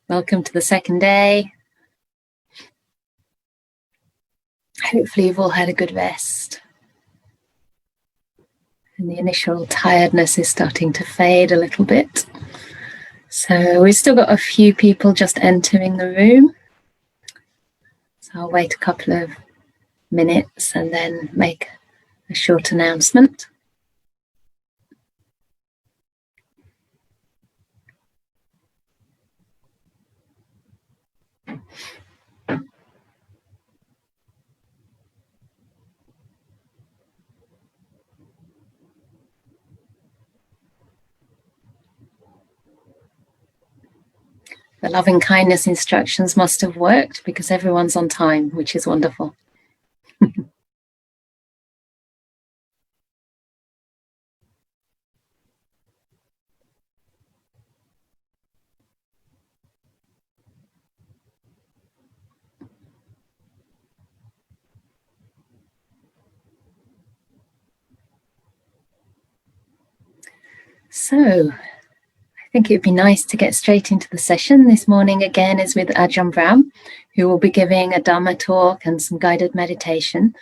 Welcome to the second day. Hopefully you've all had a good rest. And the initial tiredness is starting to fade a little bit. So we've still got a few people just entering the room. So I'll wait a couple of minutes and then make a short announcement. The loving kindness instructions must have worked because everyone's on time, which is wonderful. So I think it would be nice to get straight into the session. This morning again is with Ajahn, who will be giving a Dhamma talk and some guided meditation.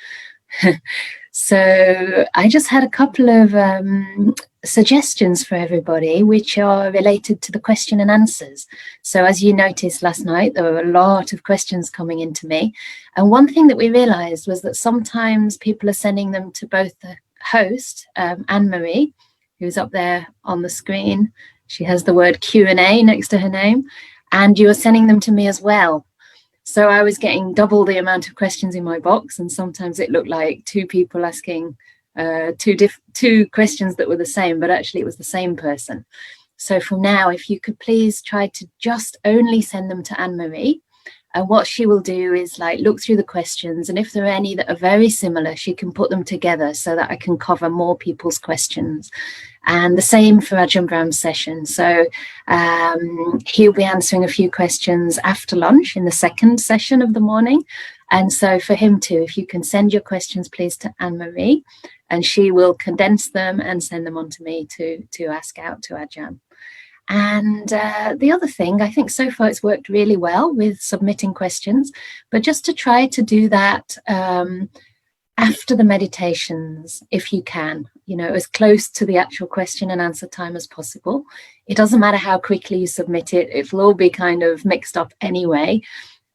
So I just had a couple of suggestions for everybody, which are related to the question and answers. So as you noticed last night, there were a lot of questions coming into me. And one thing that we realized was that sometimes people are sending them to both the host, Anne-Marie, who's up there on the screen. She has the word Q&A next to her name, and you are sending them to me as well. So I was getting double the amount of questions in my box, and sometimes it looked like two people asking two questions that were the same, but actually it was the same person. So from now, if you could please try to just only send them to Anne-Marie. And what she will do is like look through the questions, and if there are any that are very similar, she can put them together so that I can cover more people's questions. And the same for Ajahn session. So he'll be answering a few questions after lunch in the second session of the morning. And so for him too, if you can send your questions, please, to Anne-Marie, and she will condense them and send them on to me to ask out to Ajahn. And the other thing, I think so far it's worked really well with submitting questions, but just to try to do that after the meditations, if you can, as close to the actual question and answer time as possible. It doesn't matter how quickly you submit it, it'll all be kind of mixed up anyway.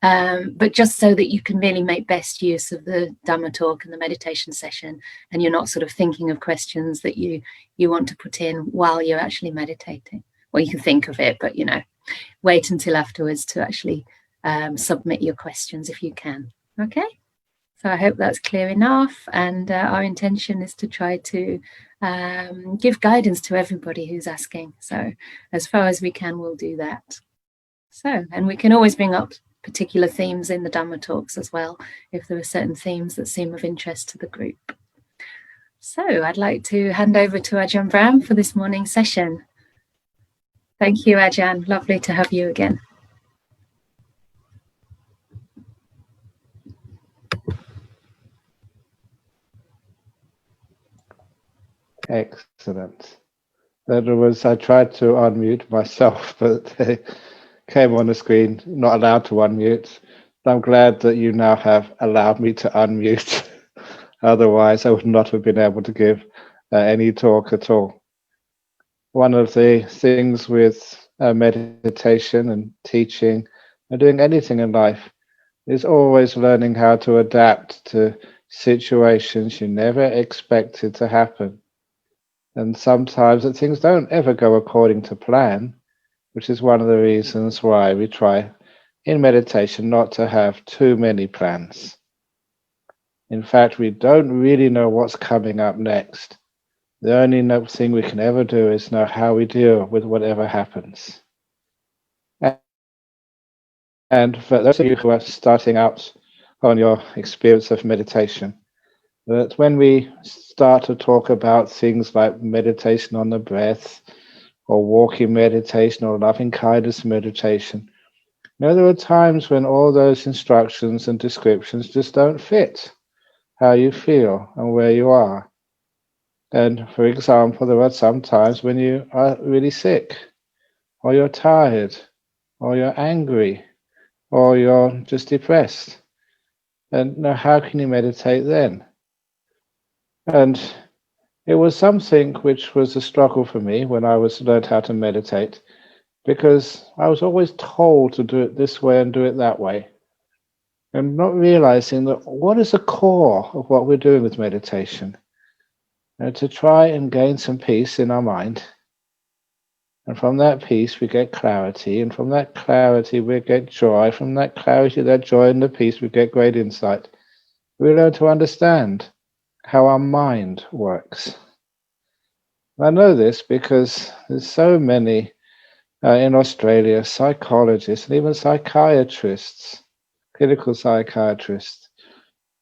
But just so that you can really make best use of the Dhamma talk and the meditation session, and you're not sort of thinking of questions that you want to put in while you're actually meditating. Well, you can think of it, but, wait until afterwards to actually submit your questions if you can. Okay? So I hope that's clear enough. And our intention is to try to give guidance to everybody who's asking. So as far as we can, we'll do that. So, and we can always bring up particular themes in the Dhamma talks as well, if there are certain themes that seem of interest to the group. So I'd like to hand over to Ajahn for this morning's session. Thank you, Ajahn. Lovely to have you again. Excellent. I tried to unmute myself, but they came on the screen, not allowed to unmute. I'm glad that you now have allowed me to unmute. Otherwise, I would not have been able to give any talk at all. One of the things with meditation and teaching and doing anything in life is always learning how to adapt to situations you never expected to happen. And sometimes that things don't ever go according to plan, which is one of the reasons why we try in meditation not to have too many plans. In fact, we don't really know what's coming up next. The only thing we can ever do is know how we deal with whatever happens. And for those of you who are starting out on your experience of meditation, that when we start to talk about things like meditation on the breath, or walking meditation, or loving kindness meditation, there are times when all those instructions and descriptions just don't fit how you feel and where you are. And for example, there are some times when you are really sick, or you're tired, or you're angry, or you're just depressed. And now, how can you meditate then? And it was something which was a struggle for me when I was learned how to meditate, because I was always told to do it this way and do it that way, and not realizing that what is the core of what we're doing with meditation, to try and gain some peace in our mind. And from that peace, we get clarity. And from that clarity, we get joy. From that clarity, that joy, and the peace, we get great insight. We learn to understand how our mind works. I know this because there's so many in Australia psychologists and even psychiatrists, clinical psychiatrists,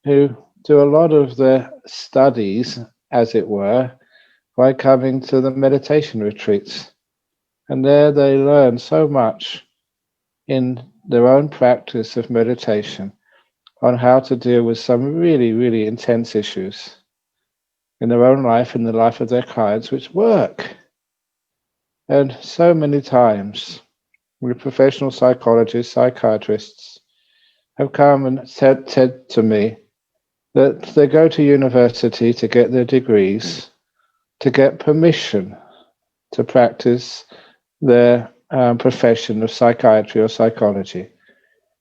who do a lot of their studies, as it were, by coming to the meditation retreats. And there they learn so much in their own practice of meditation on how to deal with some really, really intense issues in their own life, in the life of their clients, which work. And so many times, we professional psychologists, psychiatrists have come and said to me that they go to university to get their degrees, to get permission to practice their profession of psychiatry or psychology.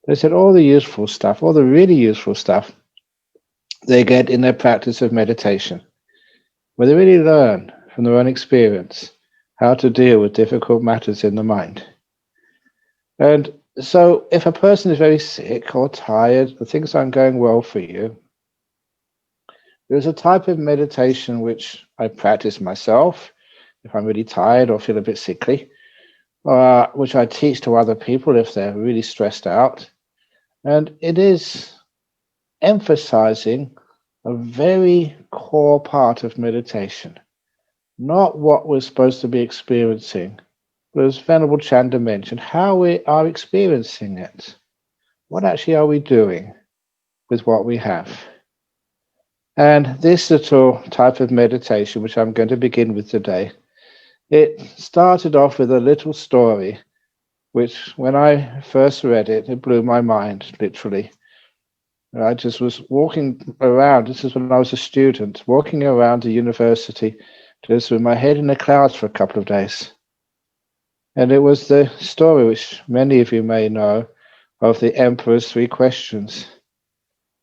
They said all the useful stuff, all the really useful stuff, they get in their practice of meditation, where they really learn from their own experience how to deal with difficult matters in the mind. And so if a person is very sick or tired, or things aren't going well for you, there's a type of meditation which I practice myself if I'm really tired or feel a bit sickly, which I teach to other people if they're really stressed out. And it is emphasizing a very core part of meditation, not what we're supposed to be experiencing, but as Venerable Chanda mentioned, how we are experiencing it. What actually are we doing with what we have? And this little type of meditation, which I'm going to begin with today, it started off with a little story, which when I first read it, it blew my mind, literally. I just was walking around, this is when I was a student, walking around the university, just with my head in the clouds for a couple of days. And it was the story, which many of you may know, of the Emperor's Three Questions.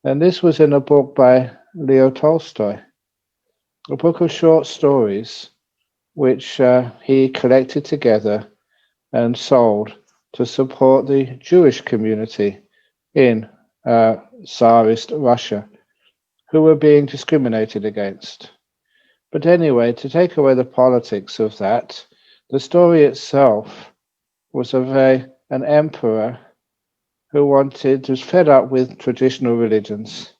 And this was in a book by Leo Tolstoy, a book of short stories, which he collected together and sold to support the Jewish community in Tsarist Russia, who were being discriminated against. But anyway, to take away the politics of that, the story itself was of an emperor who was fed up with traditional religions,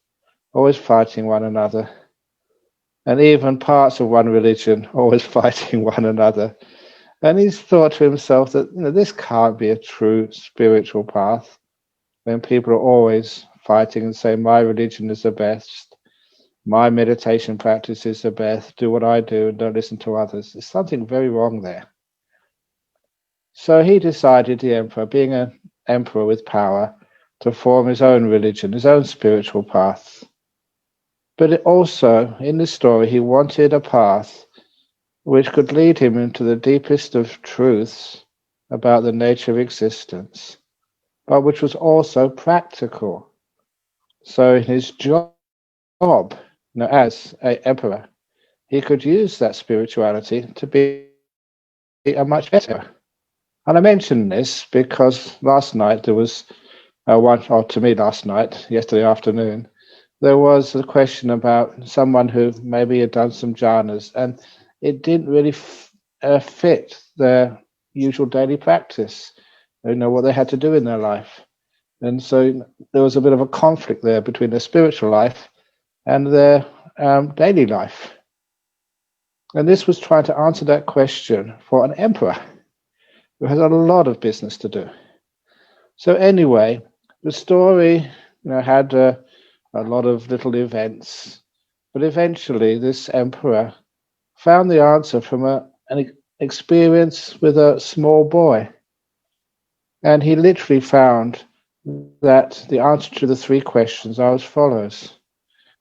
always fighting one another, and even parts of one religion always fighting one another. And he's thought to himself that this can't be a true spiritual path when people are always fighting and saying, my religion is the best, my meditation practice is the best, do what I do and don't listen to others. There's something very wrong there. So he decided, the emperor, being an emperor with power, to form his own religion, his own spiritual path. But also, in this story, he wanted a path which could lead him into the deepest of truths about the nature of existence, but which was also practical. So in his job, as an emperor, he could use that spirituality to be a much better. And I mention this because last night there was yesterday afternoon, there was a question about someone who maybe had done some jhanas and it didn't really fit their usual daily practice, what they had to do in their life. And so there was a bit of a conflict there between their spiritual life and their daily life. And this was trying to answer that question for an emperor who has a lot of business to do. So anyway, the story had a lot of little events, but eventually this emperor found the answer from experience with a small boy. And he literally found that the answer to the three questions are as follows.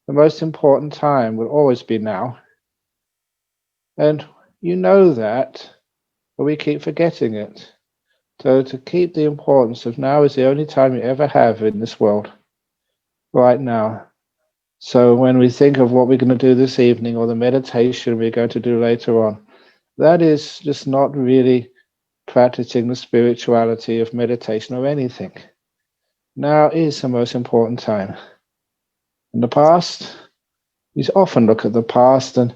The most important time will always be now. And you know that, but we keep forgetting it. So to keep the importance of now is the only time you ever have in this world, right now. So when we think of what we're going to do this evening or the meditation we're going to do later on, that is just not really practicing the spirituality of meditation or anything. Now is the most important time. In the past, we often look at the past, and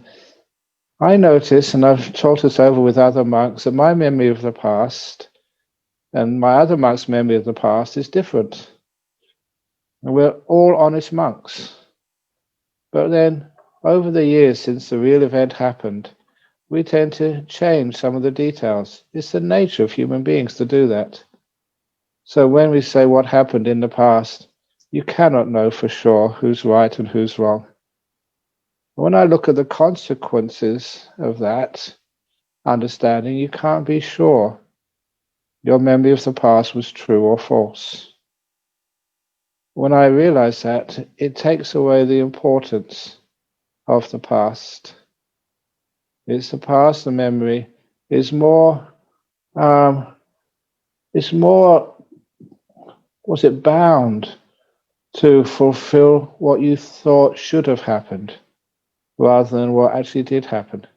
I notice, and I've talked this over with other monks, that my memory of the past and my other monks' memory of the past is different. And we're all honest monks. But then, over the years since the real event happened, we tend to change some of the details. It's the nature of human beings to do that. So when we say what happened in the past, you cannot know for sure who's right and who's wrong. When I look at the consequences of that understanding, you can't be sure your memory of the past was true or false. When I realize that, it takes away the importance of the past. It's the past, the memory is more, it's more, was it bound to fulfill what you thought should have happened rather than what actually did happen.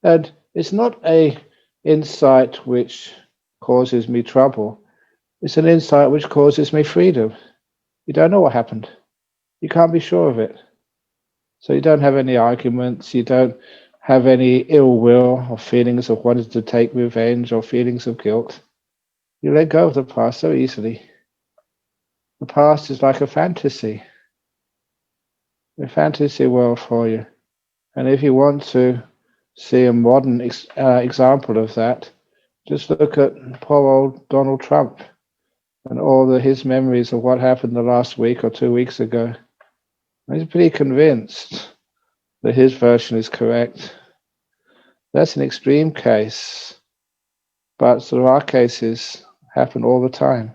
And it's not a insight which causes me trouble. It's an insight which causes me freedom. You don't know what happened. You can't be sure of it. So you don't have any arguments. You don't have any ill will or feelings of wanting to take revenge or feelings of guilt. You let go of the past so easily. The past is like a fantasy world for you. And if you want to see a modern example of that, just look at poor old Donald Trump and all his memories of what happened the last week or 2 weeks ago. He's pretty convinced that his version is correct. That's an extreme case, but there are cases happen all the time.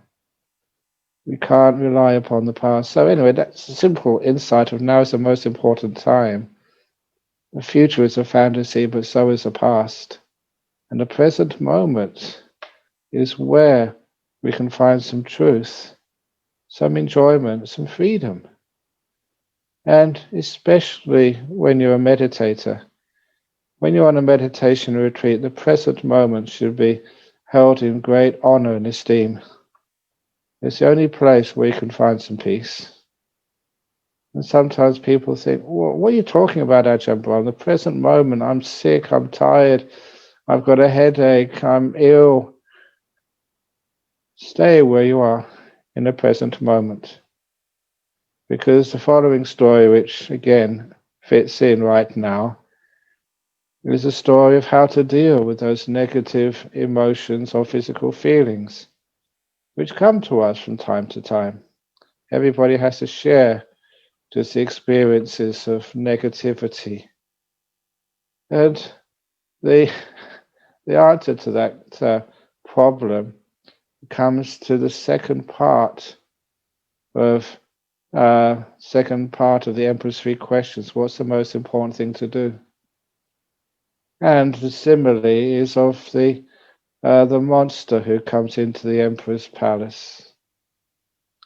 We can't rely upon the past. So anyway, that's a simple insight of now is the most important time. The future is a fantasy, but so is the past. And the present moment is where we can find some truth, some enjoyment, some freedom. And especially when you're a meditator, when you're on a meditation retreat, the present moment should be held in great honor and esteem. It's the only place where you can find some peace. And sometimes people think, well, what are you talking about, Ajahn Brahm? The present moment, I'm sick, I'm tired, I've got a headache, I'm ill. Stay where you are in the present moment. Because the following story, which again fits in right now, is a story of how to deal with those negative emotions or physical feelings which come to us from time to time. Everybody has to share just the experiences of negativity. And the answer to that problem comes to the second part of the Emperor's Three Questions. What's the most important thing to do? And the simile is of the monster who comes into the Emperor's palace.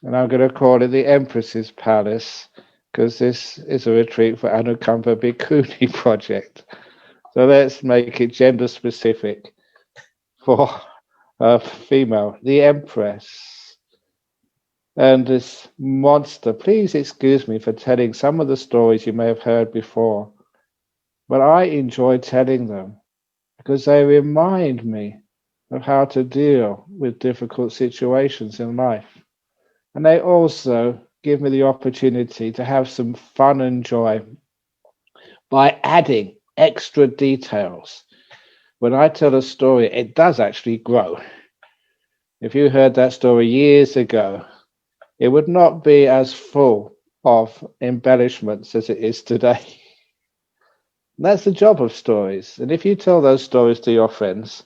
And I'm going to call it the Empress's Palace, because this is a retreat for Anukampa Bhikkhuni project. So let's make it gender specific for female, the Empress. And this monster, please excuse me for telling some of the stories you may have heard before, but I enjoy telling them because they remind me of how to deal with difficult situations in life. And they also give me the opportunity to have some fun and joy by adding extra details. When I tell a story, it does actually grow. If you heard that story years ago, it would not be as full of embellishments as it is today. That's the job of stories. And if you tell those stories to your friends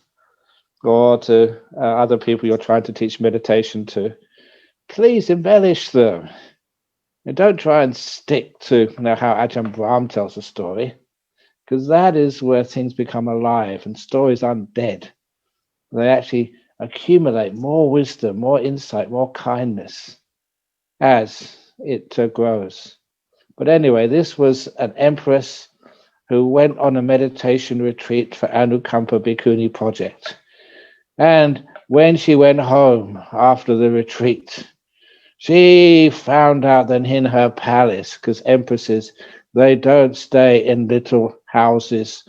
or to other people you're trying to teach meditation to, please embellish them. And don't try and stick to how Ajahn Brahm tells a story, because that is where things become alive and stories aren't dead. They actually accumulate more wisdom, more insight, more kindness as it grows. But anyway, this was an empress who went on a meditation retreat for Anukampa Bhikkhuni project. And when she went home after the retreat, she found out that in her palace, because empresses, they don't stay in little houses,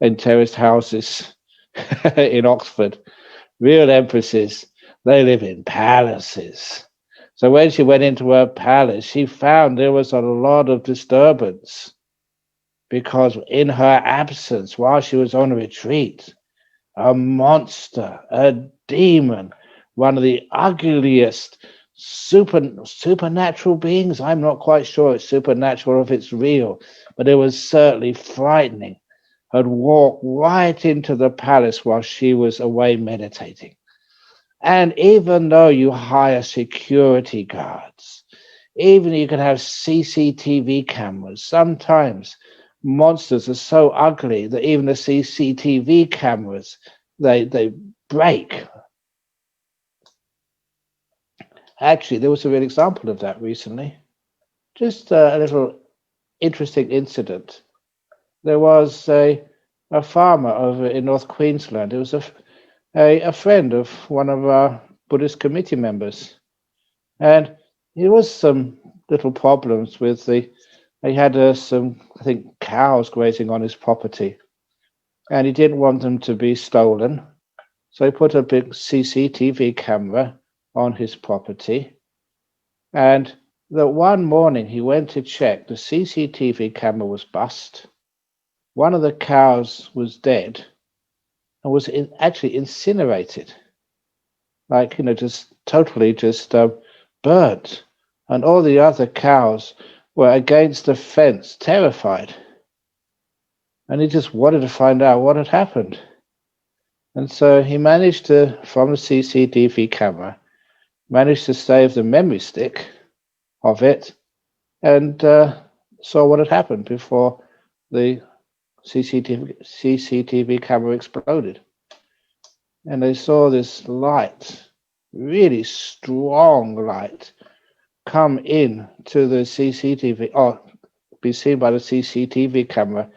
in terraced houses in Oxford. Real empresses, they live in palaces. So when she went into her palace, she found there was a lot of disturbance because in her absence, while she was on a retreat, a monster, a demon, one of the ugliest supernatural beings. I'm not quite sure it's supernatural or if it's real, but it was certainly frightening, had walked right into the palace while she was away meditating. And even though you hire security guards, even you can have CCTV cameras, sometimes monsters are so ugly that even the CCTV cameras, they break. Actually, there was a real example of that recently. Just a little interesting incident. There was a farmer over in North Queensland. It was a friend of one of our Buddhist committee members. And there was some little problems with he had some, I think, cows grazing on his property. And he didn't want them to be stolen. So he put a big CCTV camera on his property. And the one morning he went to check, the CCTV camera was bust. One of the cows was dead and was actually incinerated, like, just totally just burnt. And all the other cows were against the fence, terrified. And he just wanted to find out what had happened. And so he managed to, from the CCTV camera, managed to save the memory stick of it and saw what had happened before the CCTV camera exploded. And they saw this light, really strong light, come in to the CCTV, or be seen by the CCTV camera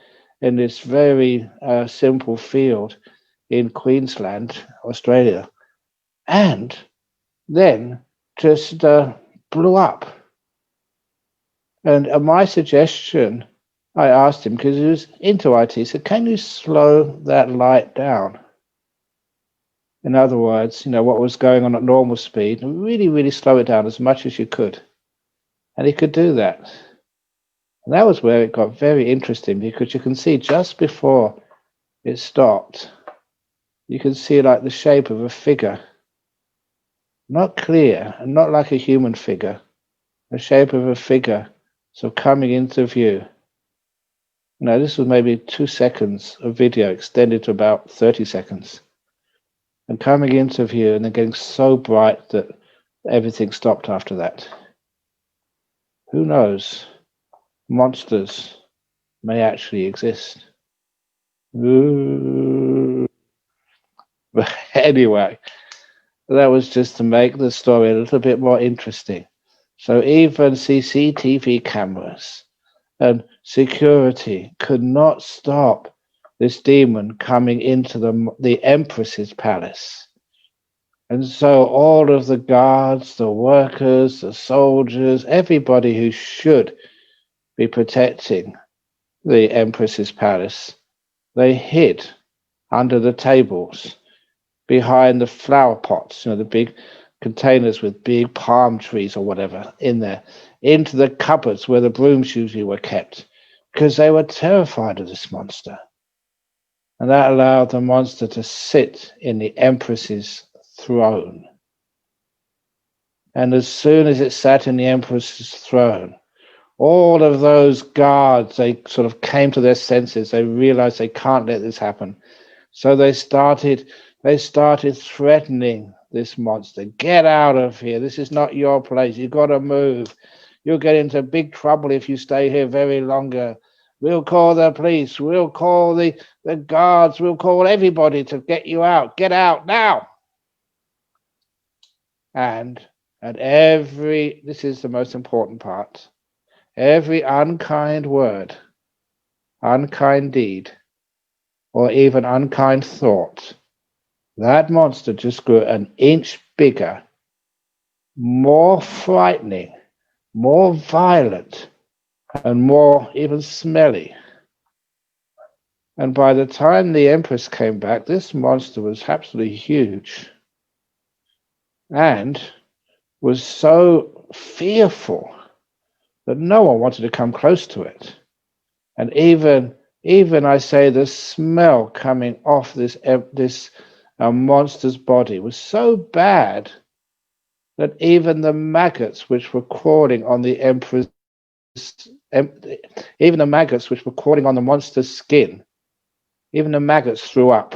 in this very simple field in Queensland, Australia. And then just blew up. And my suggestion, I asked him, because he was into IT, he said, can you slow that light down? In other words, what was going on at normal speed, and really, really slow it down as much as you could. And he could do that. And that was where it got very interesting, because you can see just before it stopped, you can see like the shape of a figure. Not clear and not like a human figure, the shape of a figure, so coming into view. Now, this was maybe 2 seconds of video extended to about 30 seconds. And coming into view and then getting so bright that everything stopped after that. Who knows? Monsters may actually exist. Ooh. But anyway, that was just to make the story a little bit more interesting. So even CCTV cameras and security could not stop this demon coming into the Empress's palace. And so all of the guards, the workers, the soldiers, everybody who should be protecting the Empress's palace, they hid under the tables, behind the flower pots, the big containers with big palm trees or whatever in there, into the cupboards where the brooms usually were kept, because they were terrified of this monster. And that allowed the monster to sit in the Empress's throne. And as soon as it sat in the Empress's throne, all of those guards, they sort of came to their senses. They realized they can't let this happen. So they started threatening this monster. Get out of here. This is not your place. You've got to move. You'll get into big trouble if you stay here very longer. We'll call the police. We'll call the guards. We'll call everybody to get you out. Get out now. And this is the most important part, every unkind word, unkind deed, or even unkind thought, that monster just grew an inch bigger, more frightening, more violent, and more even smelly. And by the time the Empress came back, this monster was absolutely huge and was so fearful that no one wanted to come close to it. And even I say the smell coming off this monster's body was so bad that even the maggots which were crawling on the Empress, even the maggots which were crawling on the monster's skin, even the maggots threw up.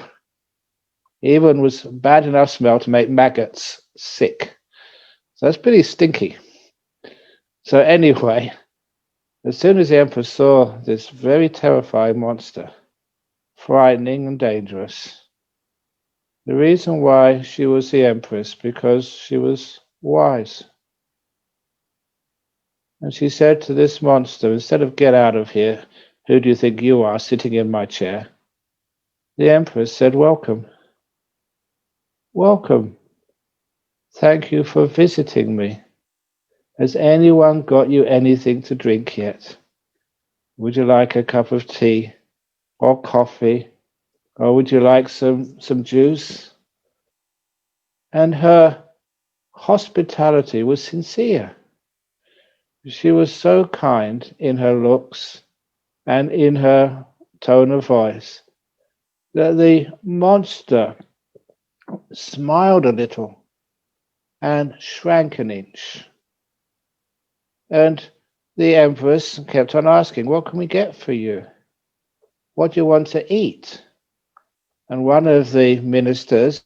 Even was bad enough smell to make maggots sick. So that's pretty stinky. So anyway, as soon as the Empress saw this very terrifying monster, frightening and dangerous, the reason why she was the Empress, because she was wise. And she said to this monster, instead of get out of here, who do you think you are sitting in my chair? The Empress said, welcome. Welcome. Thank you for visiting me. Has anyone got you anything to drink yet? Would you like a cup of tea or coffee? Or would you like some juice? And her hospitality was sincere. She was so kind in her looks and in her tone of voice that the monster smiled a little and shrank an inch. And the Empress kept on asking, what can we get for you? What do you want to eat? And one of the ministers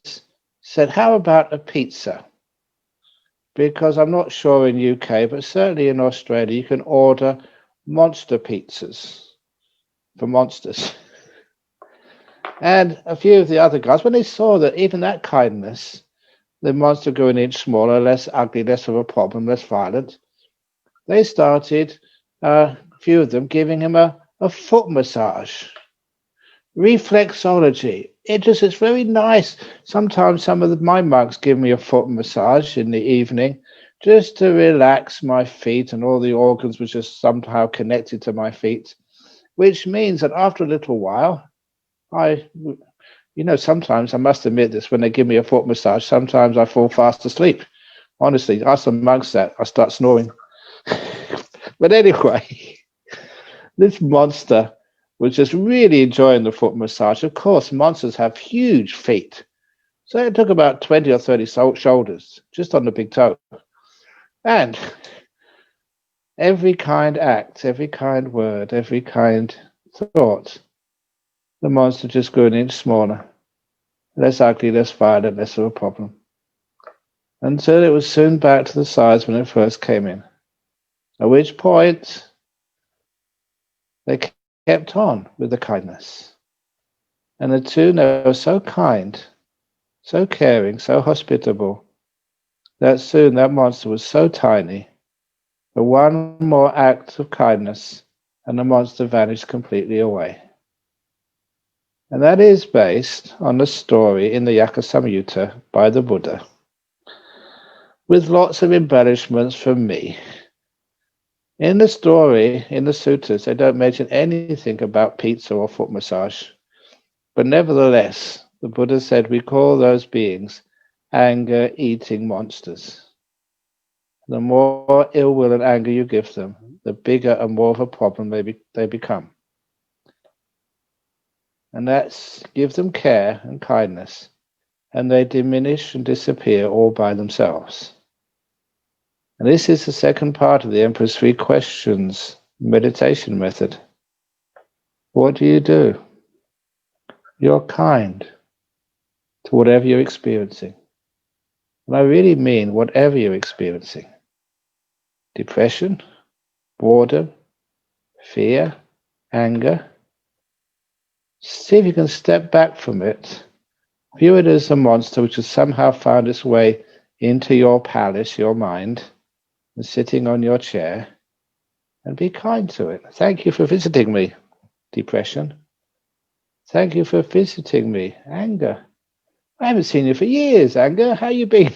said, how about a pizza? Because I'm not sure in UK, but certainly in Australia, you can order monster pizzas for monsters. And a few of the other guys, when they saw that even that kindness, the monster grew an inch smaller, less ugly, less of a problem, less violent, they started, a few of them, giving him a foot massage. Reflexology. It's very nice. Sometimes some of my monks give me a foot massage in the evening just to relax my feet and all the organs which are somehow connected to my feet, which means that after a little while, sometimes I must admit this, when they give me a foot massage, sometimes I fall fast asleep. Honestly, ask the monks that, I start snoring. But anyway, this monster was just really enjoying the foot massage. Of course, monsters have huge feet. So it took about 20 or 30 shoulders just on the big toe. And every kind act, every kind word, every kind thought, the monster just grew an inch smaller, less ugly, less violent, less of a problem. Until it was soon back to the size when it first came in. At which point, they kept on with the kindness. And the two, they were so kind, so caring, so hospitable, that soon that monster was so tiny that one more act of kindness and the monster vanished completely away. And that is based on the story in the Yakasamyutta by the Buddha, with lots of embellishments from me. In the story, in the suttas, they don't mention anything about pizza or foot massage. But nevertheless, the Buddha said we call those beings anger-eating monsters. The more ill will and anger you give them, the bigger and more of a problem they become. And that's give them care and kindness, and they diminish and disappear all by themselves. And this is the second part of the Emperor's Three Questions meditation method. What do? You're kind to whatever you're experiencing. And I really mean whatever you're experiencing. Depression, boredom, fear, anger. See if you can step back from it. View it as a monster which has somehow found its way into your palace, your mind, and sitting on your chair, and be kind to it. Thank you for visiting me, depression. Thank you for visiting me, anger. I haven't seen you for years, anger. How you been?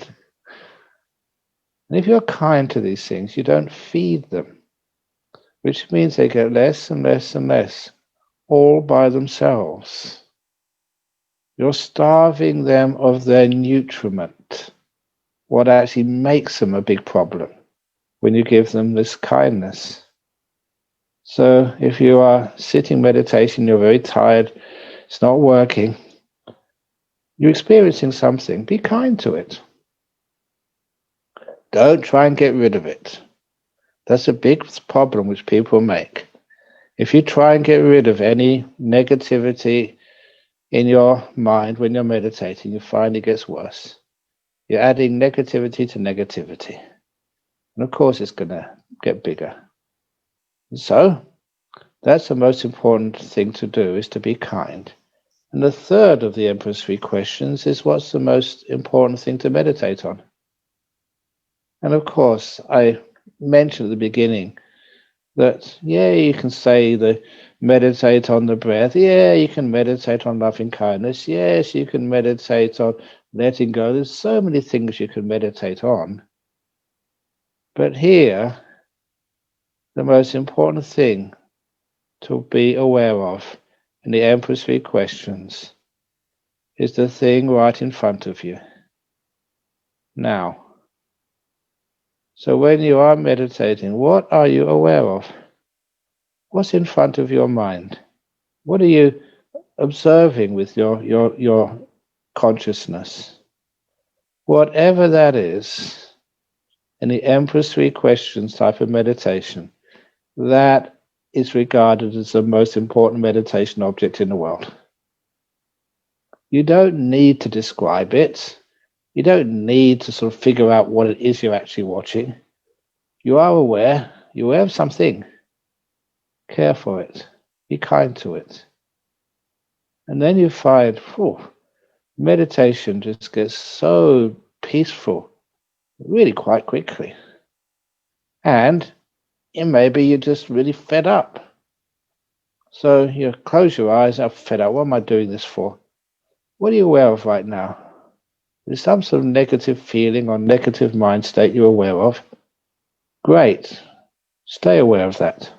And if you're kind to these things, you don't feed them, which means they get less and less and less, all by themselves. You're starving them of their nutriment, what actually makes them a big problem when you give them this kindness. So if you are sitting meditation, you're very tired, it's not working, you're experiencing something, be kind to it. Don't try and get rid of it. That's a big problem which people make. If you try and get rid of any negativity in your mind when you're meditating, you find it gets worse. You're adding negativity to negativity. And of course, it's going to get bigger. So that's the most important thing to do, is to be kind. And the third of the Emperor's Three Questions is, what's the most important thing to meditate on? And of course, I mentioned at the beginning that, yeah, you can say meditate on the breath. Yeah, you can meditate on loving kindness. Yes, you can meditate on letting go. There's so many things you can meditate on. But here, the most important thing to be aware of in the Emperor's Three Questions is the thing right in front of you now. So when you are meditating, what are you aware of? What's in front of your mind? What are you observing with your consciousness? Whatever that is, in the Emperor's Three Questions type of meditation, that is regarded as the most important meditation object in the world. You don't need to describe it. You don't need to sort of figure out what it is you're actually watching. You are aware. You're aware of something. Care for it. Be kind to it. And then you find, meditation just gets so peaceful really quite quickly. And maybe you're just really fed up. So you close your eyes, I'm fed up. What am I doing this for? What are you aware of right now? There's some sort of negative feeling or negative mind state you're aware of. Great. Stay aware of that.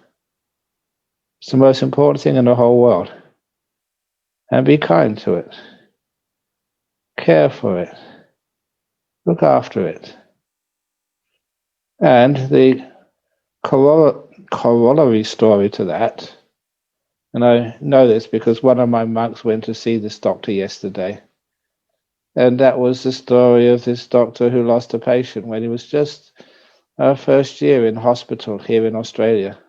It's the most important thing in the whole world. And be kind to it. Care for it. Look after it. And the corollary story to that, and I know this because one of my monks went to see this doctor yesterday, and that was the story of this doctor who lost a patient when he was just first year in hospital here in Australia.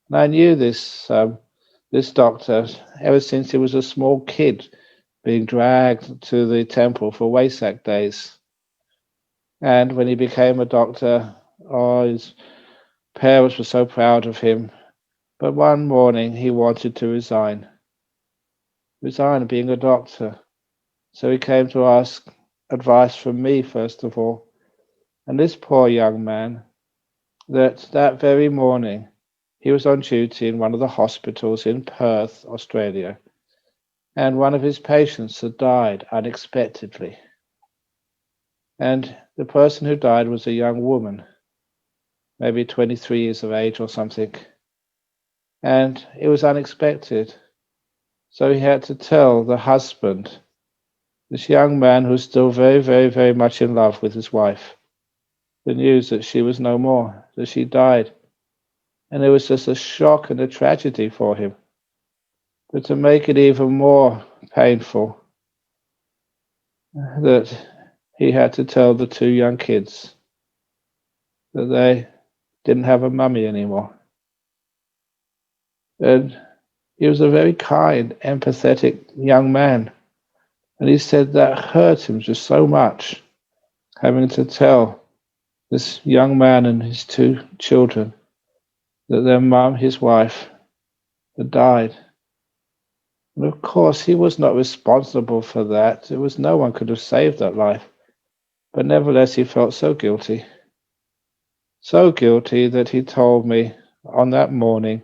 And I knew this doctor ever since he was a small kid, being dragged to the temple for Wesak days. And when he became a doctor, his parents were so proud of him. But one morning he wanted to resign being a doctor. So he came to ask advice from me, first of all. And this poor young man, that very morning, he was on duty in one of the hospitals in Perth, Australia. And one of his patients had died unexpectedly. And the person who died was a young woman, maybe 23 years of age or something. And it was unexpected. So he had to tell the husband, this young man who was still very, very, very much in love with his wife, the news that she was no more, that she died. And it was just a shock and a tragedy for him. But to make it even more painful, that he had to tell the two young kids that they didn't have a mummy anymore. And he was a very kind, empathetic young man. And he said that hurt him just so much, having to tell this young man and his two children that their mum, his wife, had died. And of course, he was not responsible for that. It was no one could have saved that life. But nevertheless, he felt so guilty. So guilty that he told me on that morning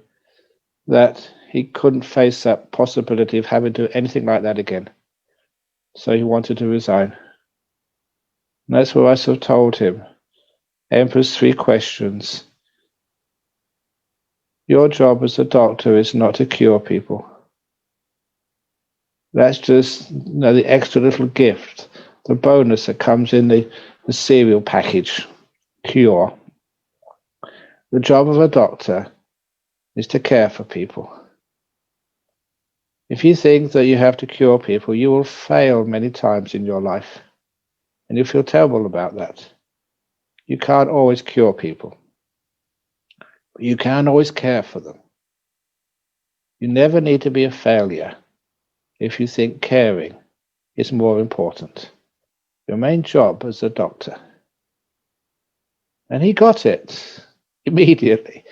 that he couldn't face that possibility of having to do anything like that again. So he wanted to resign. And that's what I sort of told him. Emperor's 3 questions. Your job as a doctor is not to cure people. That's just the extra little gift, the bonus that comes in the cereal package. Cure. The job of a doctor is to care for people. If you think that you have to cure people, you will fail many times in your life. And you feel terrible about that. You can't always cure people. But you can always care for them. You never need to be a failure if you think caring is more important. Your main job as a doctor. And he got it immediately.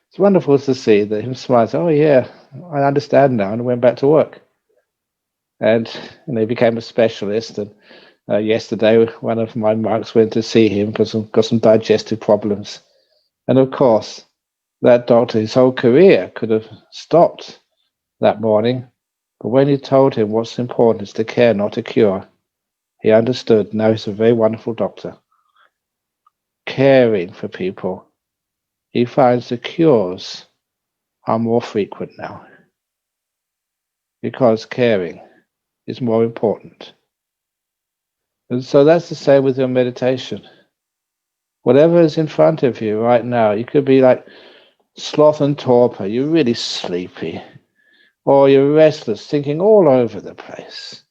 It's wonderful to see that him smile. Oh yeah, I understand now, and went back to work. And he became a specialist. And yesterday, one of my monks went to see him because he's got some digestive problems. And of course, that doctor, his whole career could have stopped that morning. But when he told him what's important is to care, not to cure, he understood. Now he's a very wonderful doctor. Caring for people. He finds the cures are more frequent now because caring is more important. And so that's the same with your meditation. Whatever is in front of you right now, you could be like sloth and torpor, you're really sleepy, or you're restless, thinking all over the place.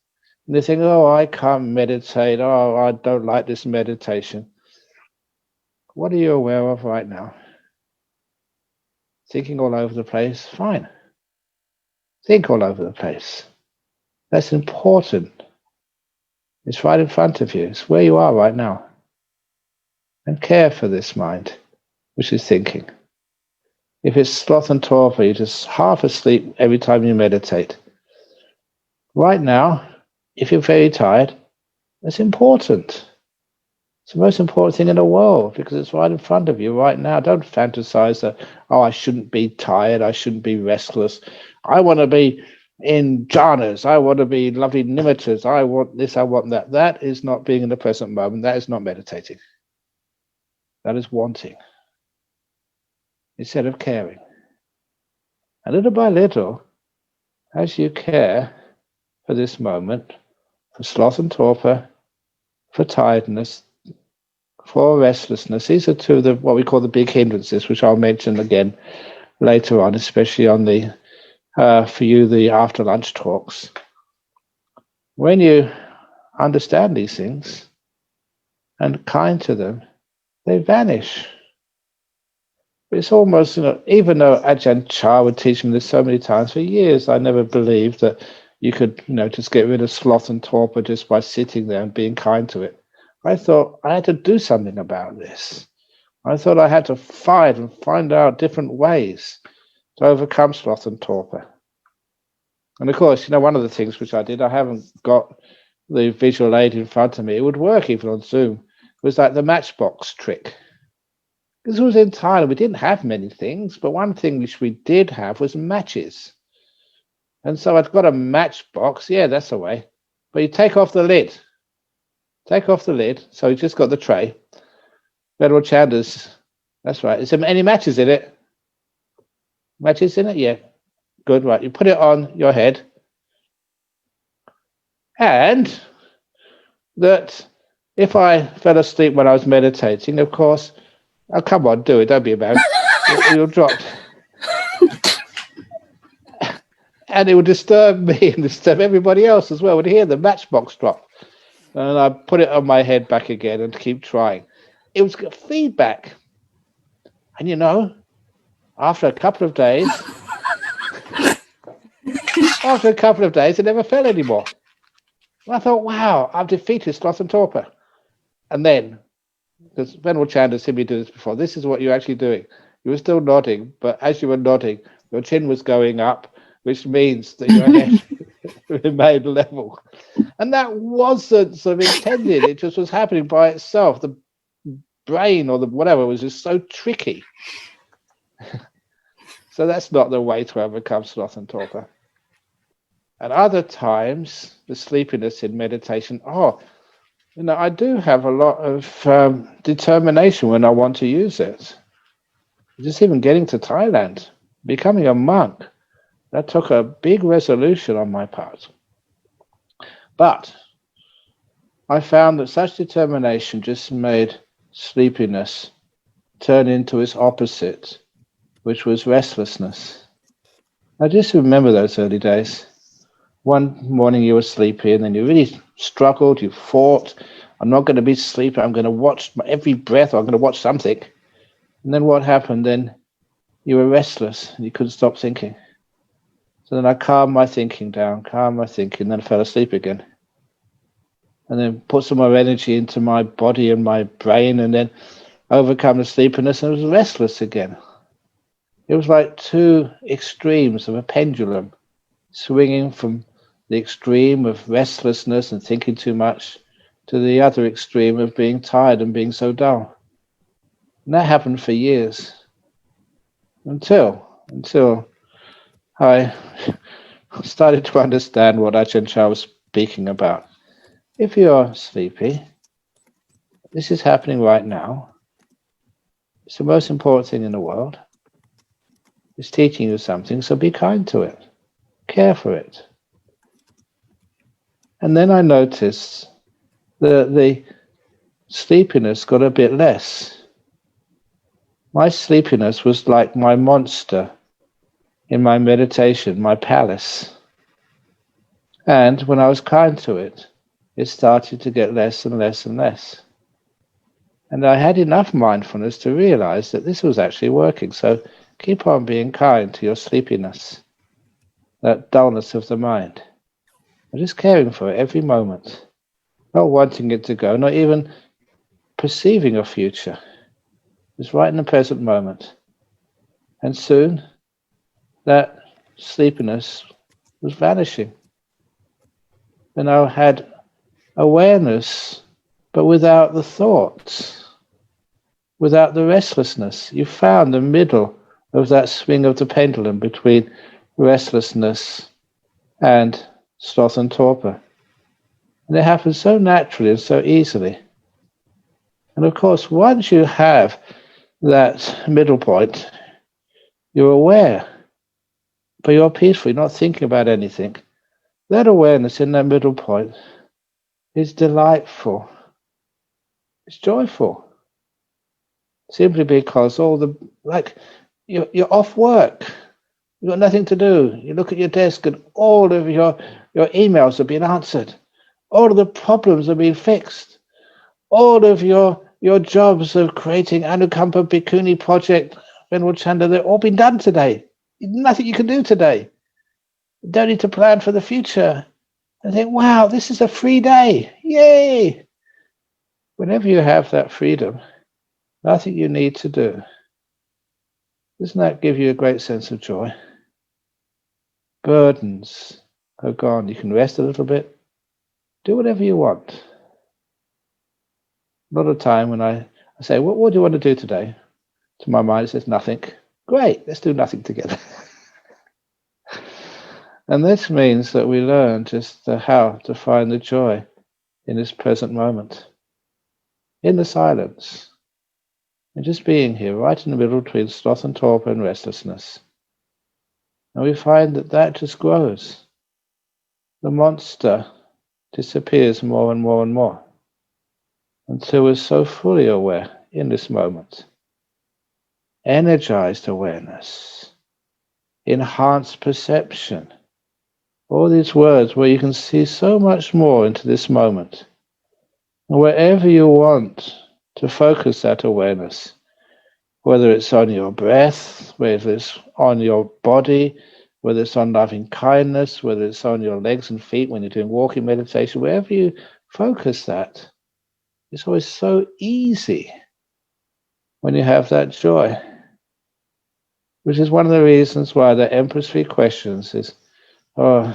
And you think, oh, I can't meditate, oh, I don't like this meditation. What are you aware of right now? Thinking all over the place? Fine. Think all over the place. That's important. It's right in front of you. It's where you are right now. And care for this mind, which is thinking. If it's sloth and torpor, you're just half asleep every time you meditate. Right now, if you're very tired, that's important. It's the most important thing in the world because it's right in front of you right now. Don't fantasize that, oh, I shouldn't be tired. I shouldn't be restless. I want to be in jhanas. I want to be lovely nimittas. I want this. I want that. That is not being in the present moment. That is not meditating. That is wanting instead of caring. And little by little, as you care for this moment, for sloth and torpor, for tiredness, for restlessness. These are two of the what we call the big hindrances, which I'll mention again later on, especially on the for you the after lunch talks. When you understand these things and kind to them, they vanish. It's almost, even though Ajahn Chah would teach me this so many times, for years I never believed that you could, just get rid of sloth and torpor just by sitting there and being kind to it. I thought I had to do something about this. I thought I had to fight and find out different ways to overcome sloth and torpor. And of course, one of the things which I did, I haven't got the visual aid in front of me. It would work even on Zoom. It was like the matchbox trick. Because it was in Thailand, we didn't have many things, but one thing which we did have was matches. And so I'd got a matchbox. Yeah, that's the way. But you take off the lid. Take off the lid. So you just got the tray. Venerable Chandas. That's right. Is there any matches in it? Matches in it? Yeah. Good, right. You put it on your head. And that if I fell asleep when I was meditating, of course, oh, come on, do it. Don't be embarrassed. You'll drop. And it would disturb me and disturb everybody else as well. Would hear the matchbox drop. And I put it on my head back again and keep trying. It was feedback. And you know, after a couple of days, it never fell anymore. And I thought, wow, I've defeated sloth and torpor. And then, because Venerable Chand has seen me do this before, this is what you're actually doing. You were still nodding, but as you were nodding, your chin was going up, which means that your head remained level. And that wasn't sort of intended. It just was happening by itself. The brain or the whatever was just so tricky. So that's not the way to overcome sloth and torpor. At other times, the sleepiness in meditation, I do have a lot of determination when I want to use it. Just even getting to Thailand, becoming a monk, that took a big resolution on my part. But I found that such determination just made sleepiness turn into its opposite, which was restlessness. I just remember those early days. One morning you were sleepy and then you really struggled, you fought. I'm not going to be sleepy, I'm going to watch every breath, or I'm going to watch something. And then what happened? Then you were restless and you couldn't stop thinking. So then I calmed my thinking down, then I fell asleep again. And then put some more energy into my body and my brain and then overcome the sleepiness and I was restless again. It was like two extremes of a pendulum, swinging from the extreme of restlessness and thinking too much to the other extreme of being tired and being so dull. And that happened for years until I started to understand what Ajahn Chah was speaking about. If you're sleepy, this is happening right now. It's the most important thing in the world. It's teaching you something, so be kind to it. Care for it. And then I noticed that the sleepiness got a bit less. My sleepiness was like my monster in my meditation, my palace. And when I was kind to it, it started to get less and less and less. And I had enough mindfulness to realize that this was actually working. So keep on being kind to your sleepiness, that dullness of the mind. And just caring for it every moment, not wanting it to go, not even perceiving a future. Just right in the present moment. And soon, that sleepiness was vanishing. And I had awareness, but without the thoughts, without the restlessness. You found the middle of that swing of the pendulum between restlessness and sloth and torpor. And it happens so naturally and so easily. And of course, once you have that middle point, you're aware, but you're peaceful, you're not thinking about anything. That awareness in that middle point is delightful. It's joyful. Simply because you're off work. You've got nothing to do. You look at your desk and all of your emails have been answered. All of the problems have been fixed. All of your jobs of creating Anukampa Bhikkhuni project, Venerable Chanda, they've all been done today. Nothing you can do today. You don't need to plan for the future. And think, wow, this is a free day. Yay! Whenever you have that freedom, nothing you need to do. Doesn't that give you a great sense of joy? Burdens are gone. You can rest a little bit. Do whatever you want. A lot of time when I say, what do you want to do today? To my mind, it says nothing. Great, let's do nothing together. And this means that we learn just how to find the joy in this present moment, in the silence, and just being here, right in the middle between sloth and torpor and restlessness. And we find that just grows. The monster disappears more and more and more until we're so fully aware in this moment. Energized awareness, enhanced perception, all these words where you can see so much more into this moment. And wherever you want to focus that awareness, whether it's on your breath, whether it's on your body, whether it's on loving kindness, whether it's on your legs and feet when you're doing walking meditation, wherever you focus that, it's always so easy when you have that joy, which is one of the reasons why the Emperor's Three Questions is, so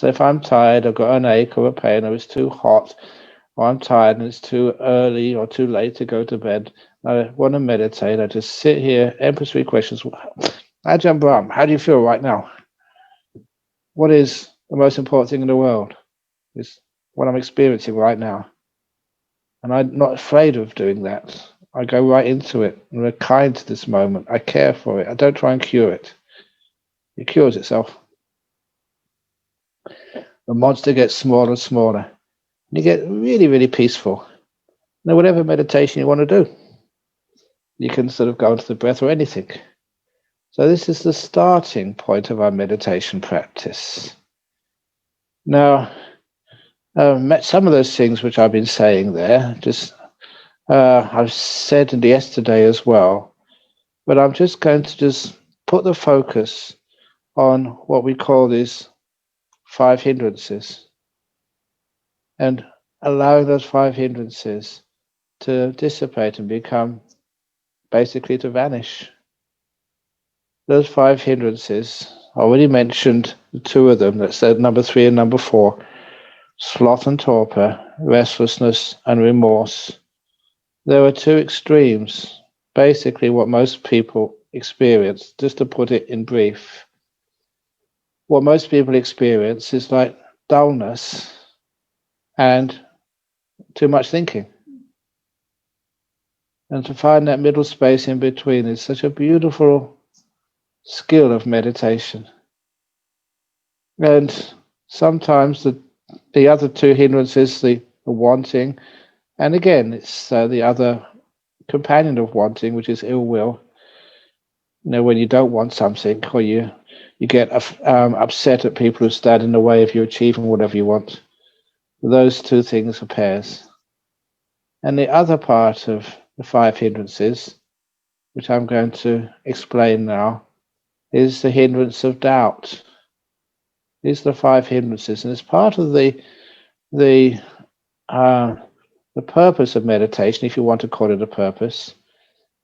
if I'm tired, I've got an ache or a pain, or it's too hot, or I'm tired and it's too early or too late to go to bed, I want to meditate, I just sit here, Emperor's Three Questions. Ajahn Brahm, how do you feel right now? What is the most important thing in the world? Is what I'm experiencing right now. And I'm not afraid of doing that. I go right into it. And we're kind to this moment. I care for it. I don't try and cure it. It cures itself. The monster gets smaller and smaller. And you get really, really peaceful. Now, whatever meditation you want to do, you can sort of go into the breath or anything. So this is the starting point of our meditation practice. Now, some of those things which I've been saying there, I've said yesterday as well, but I'm just going to just put the focus on what we call these 5 hindrances and allowing those 5 hindrances to dissipate and become basically to vanish. Those 5 hindrances, I already mentioned the 2 of them, that's number 3 and number 4, sloth and torpor, restlessness and remorse. There are 2 extremes, basically what most people experience, just to put it in brief. What most people experience is like dullness and too much thinking. And to find that middle space in between is such a beautiful skill of meditation. And sometimes the other 2 hindrances, the wanting, and again, it's the other companion of wanting, which is ill will. You know, when you don't want something, or you get upset at people who stand in the way of you achieving whatever you want. Those 2 things are pairs. And the other part of the 5 hindrances, which I'm going to explain now, is the hindrance of doubt. These are the 5 hindrances, and it's part of the purpose of meditation, if you want to call it a purpose,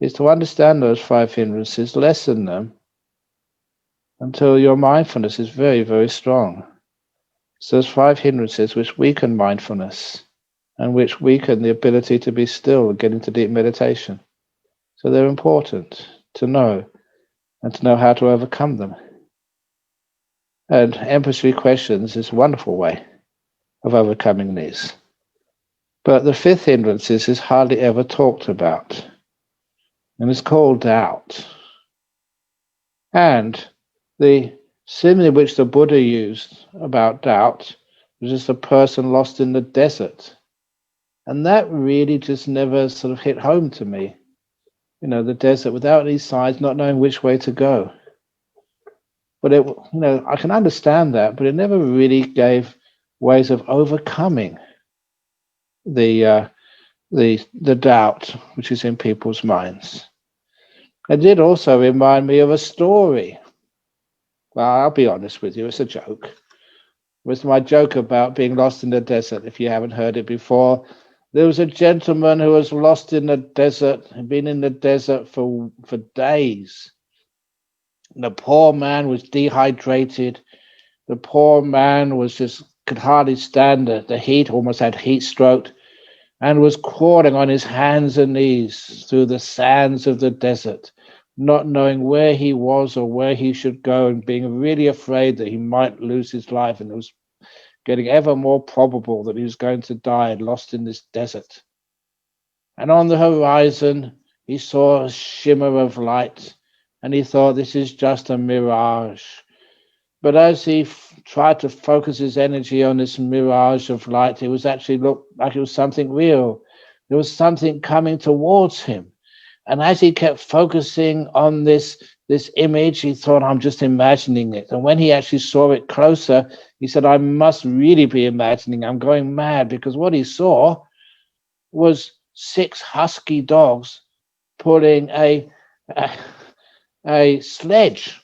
is to understand those 5 hindrances, lessen them, until your mindfulness is very, very strong. So there's 5 hindrances which weaken mindfulness and which weaken the ability to be still and get into deep meditation. So they're important to know and to know how to overcome them. And Emperor's Three Questions is a wonderful way of overcoming these. But the 5th hindrance is hardly ever talked about, and it's called doubt. And the simile which the Buddha used about doubt was just a person lost in the desert. And that really just never sort of hit home to me. You know, the desert without any signs, not knowing which way to go. But I can understand that, but it never really gave ways of overcoming the doubt which is in people's minds. It did also remind me of a story. Well, I'll be honest with you, it's a joke. It was my joke about being lost in the desert, if you haven't heard it before. There was a gentleman who was lost in the desert, had been in the desert for days. And the poor man was dehydrated. The poor man could hardly stand the heat, almost had heat stroke, and was crawling on his hands and knees through the sands of the desert, not knowing where he was or where he should go, and being really afraid that he might lose his life. And it was getting ever more probable that he was going to die lost in this desert. And on the horizon, he saw a shimmer of light, and he thought, this is just a mirage. But as he tried to focus his energy on this mirage of light, it was actually looked like it was something real. There was something coming towards him. And as he kept focusing on this image, he thought, I'm just imagining it. And when he actually saw it closer, he said, I must really be imagining. I'm going mad, because what he saw was 6 husky dogs pulling a a sledge.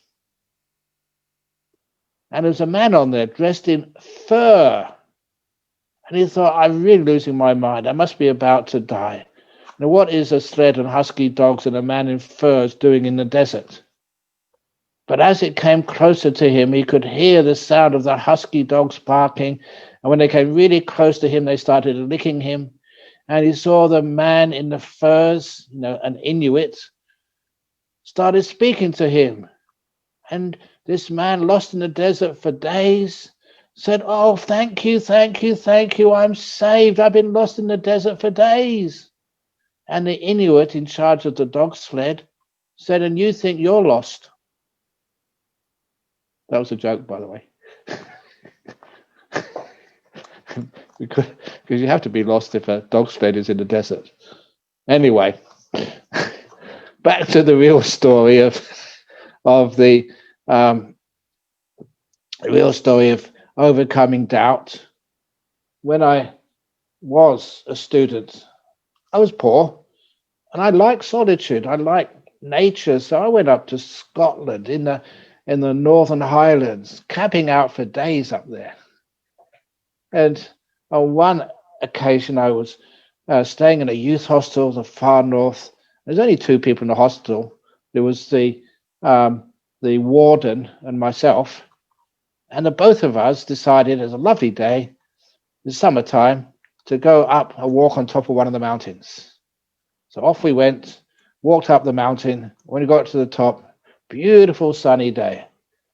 And there was a man on there dressed in fur. And he thought, I'm really losing my mind. I must be about to die. Now, what is a sled and husky dogs and a man in furs doing in the desert? But as it came closer to him, he could hear the sound of the husky dogs barking. And when they came really close to him, they started licking him. And he saw the man in the furs, an Inuit, started speaking to him. And this man, lost in the desert for days, said, oh, thank you, thank you, thank you. I'm saved. I've been lost in the desert for days. And the Inuit in charge of the dog sled said, and you think you're lost? That was a joke, by the way. Because you have to be lost if a dog sled is in the desert. Anyway, back to the real story of the real story of overcoming doubt. When I was a student, I was poor, and I like solitude. I like nature, so I went up to Scotland in the Northern Highlands, camping out for days up there. And on one occasion, I was staying in a youth hostel in the far north. There's only two people in the hostel. There was the warden and myself, and the both of us decided, it was a lovely day, it's summertime, to go up a walk on top of one of the mountains. So off we went, walked up the mountain. When we got to the top, beautiful sunny day.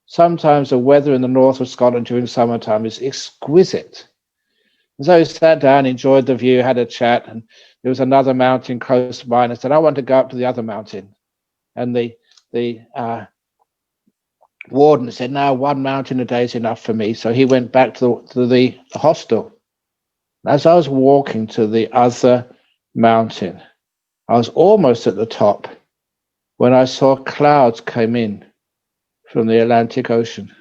Sometimes the weather in the north of Scotland during summertime is exquisite. And so we sat down, enjoyed the view, had a chat, and there was another mountain close by, and I said, I want to go up to the other mountain. And the warden said, no, one mountain a day is enough for me. So he went back to the hostel. As I was walking to the other mountain, I was almost at the top when I saw clouds came in from the Atlantic Ocean.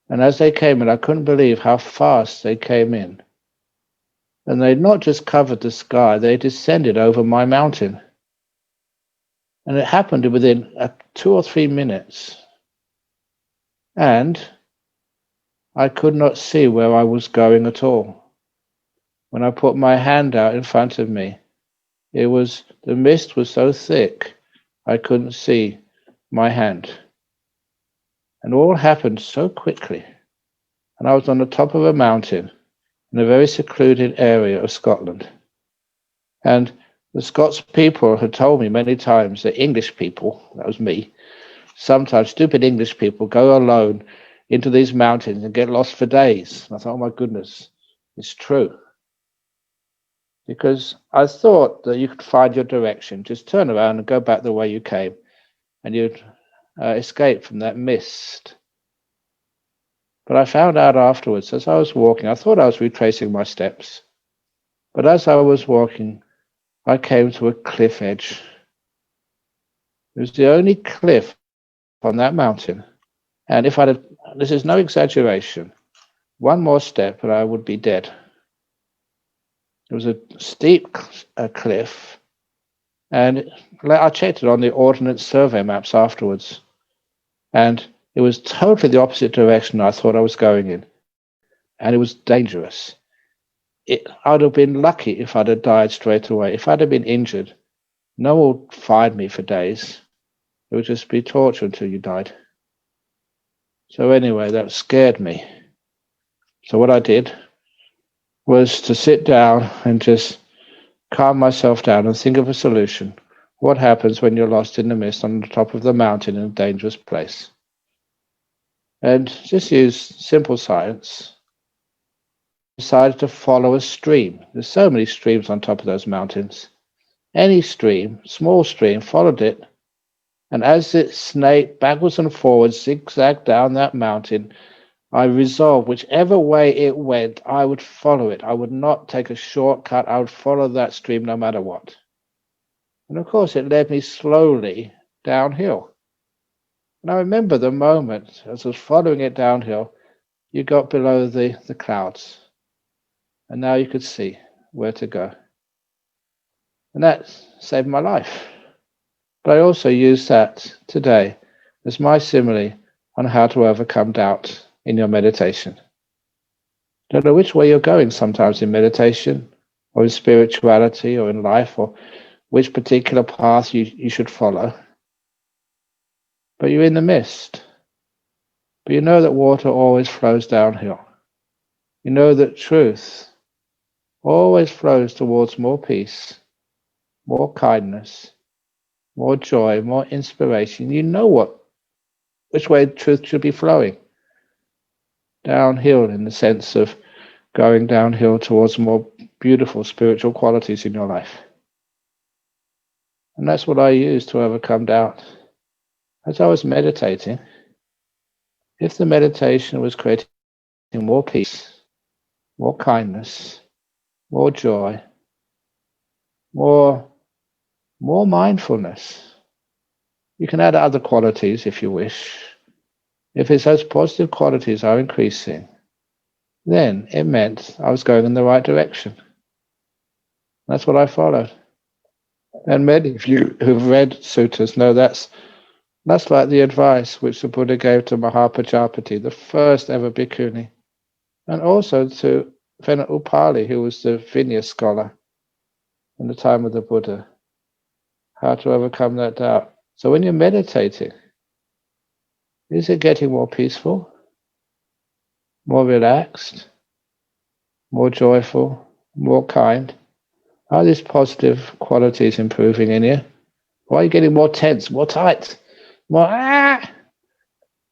And as they came in, I couldn't believe how fast they came in. And they'd not just covered the sky, they descended over my mountain. And it happened within 2 or 3 minutes. And I could not see where I was going at all. When I put my hand out in front of me, the mist was so thick, I couldn't see my hand. And all happened so quickly. And I was on the top of a mountain in a very secluded area of Scotland. And the Scots people had told me many times that English people, that was me, sometimes stupid English people go alone into these mountains and get lost for days. And I thought, oh my goodness, it's true. Because I thought that you could find your direction, just turn around and go back the way you came, and you'd escape from that mist. But I found out afterwards, as I was walking, I thought I was retracing my steps. But as I was walking, I came to a cliff edge. It was the only cliff on that mountain. And if this is no exaggeration, one more step and I would be dead. It was a steep cliff, and I checked it on the Ordnance Survey maps afterwards, and it was totally the opposite direction I thought I was going in, and it was dangerous. I'd have been lucky if I'd have died straight away. If I'd have been injured, no one would find me for days. It would just be torture until you died. So anyway, that scared me. So what I did was to sit down and just calm myself down and think of a solution. What happens when you're lost in the mist on the top of the mountain in a dangerous place? And just use simple science. Decided to follow a stream. There's so many streams on top of those mountains. Any stream, small stream, followed it. And as it snaked backwards and forwards, zigzagged down that mountain, I resolved whichever way it went, I would follow it. I would not take a shortcut. I would follow that stream no matter what. And of course, it led me slowly downhill. And I remember the moment as I was following it downhill, you got below the clouds. And now you could see where to go. And that saved my life. But I also use that today as my simile on how to overcome doubt in your meditation. Don't know which way you're going sometimes in meditation or in spirituality or in life, or which particular path you should follow. But you're in the mist. But you know that water always flows downhill. You know that truth always flows towards more peace, more kindness, more joy, more inspiration. You know which way truth should be flowing. Downhill, in the sense of going downhill towards more beautiful spiritual qualities in your life. And that's what I use to overcome doubt. As I was meditating, if the meditation was creating more peace, more kindness, more joy, more mindfulness, you can add other qualities if you wish. If it's those positive qualities are increasing, then it meant I was going in the right direction. That's what I followed. And many of you who've read sutras know that's like the advice which the Buddha gave to Mahapajapati, the first ever bhikkhuni, and also to Venerable Upali, who was the Vinaya scholar in the time of the Buddha, how to overcome that doubt. So when you're meditating, is it getting more peaceful, more relaxed, more joyful, more kind? Are these positive qualities improving in you? Or are you getting more tense, more tight, more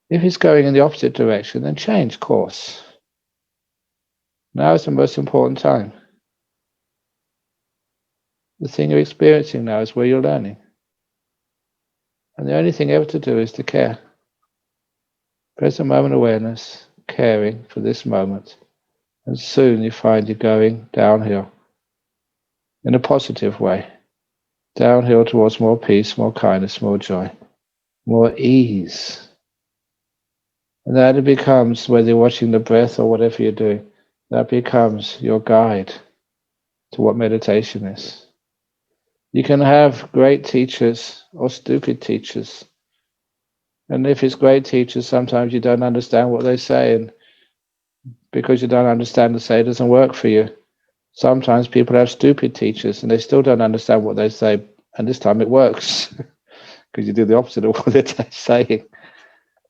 If it's going in the opposite direction, then change course. Now is the most important time. The thing you're experiencing now is where you're learning. And the only thing ever to do is to care. Present moment awareness, caring for this moment. And soon you find you're going downhill in a positive way. Downhill towards more peace, more kindness, more joy, more ease. And that it becomes, whether you're watching the breath or whatever you're doing, that becomes your guide to what meditation is. You can have great teachers or stupid teachers. And if it's great teachers, sometimes you don't understand what they say, and because you don't understand the say, it doesn't work for you. Sometimes people have stupid teachers and they still don't understand what they say, and this time it works because you do the opposite of what they're saying.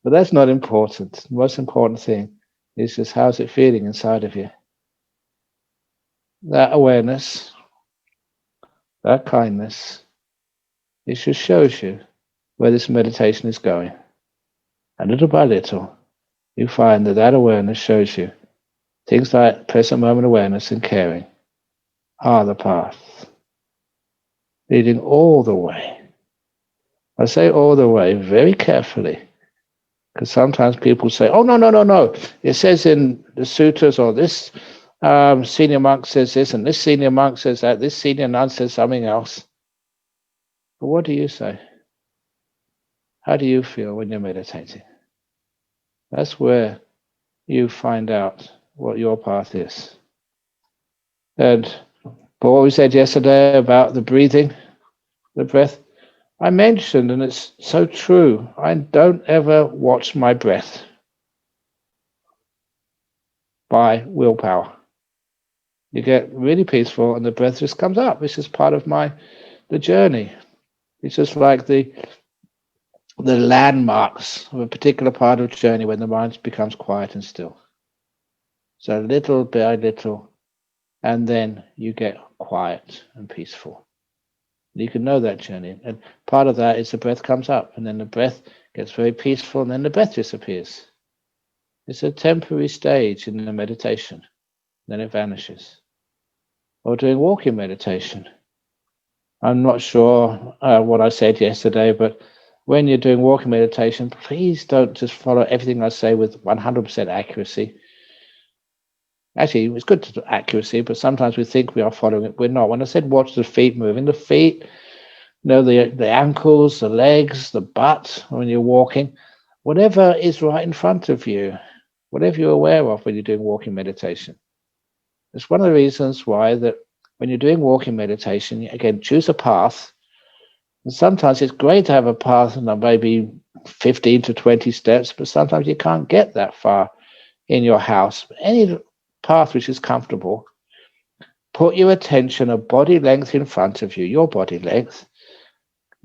But that's not important. The most important thing is just how's it feeling inside of you. That awareness, that kindness, it just shows you where this meditation is going. And little by little, you find that awareness shows you things like present moment awareness and caring are the path, leading all the way. I say all the way very carefully, because sometimes people say, oh, no. It says in the sutras, or this senior monk says this, and this senior monk says that, this senior nun says something else. But what do you say? How do you feel when you're meditating? That's where you find out what your path is. And but what we said yesterday about the breathing, the breath, I mentioned, and it's so true, I don't ever watch my breath by willpower. You get really peaceful and the breath just comes up. It's just part of the journey. It's just like the landmarks of a particular part of the journey when the mind becomes quiet and still. So little by little, and then you get quiet and peaceful. You can know that journey. And part of that is the breath comes up, and then the breath gets very peaceful, and then the breath disappears. It's a temporary stage in the meditation, then it vanishes. Or doing walking meditation. I'm not sure what I said yesterday, but when you're doing walking meditation, please don't just follow everything I say with 100% accuracy. Actually, it's good to do accuracy, but sometimes we think we are following it. We're not. When I said watch the feet moving, the feet, the ankles, the legs, the butt, when you're walking, whatever is right in front of you, whatever you're aware of when you're doing walking meditation. It's one of the reasons why that when you're doing walking meditation, again, choose a path And sometimes it's great to have a path and maybe 15 to 20 steps, but sometimes you can't get that far in your house. Any path which is comfortable, put your attention a body length in front of you, your body length.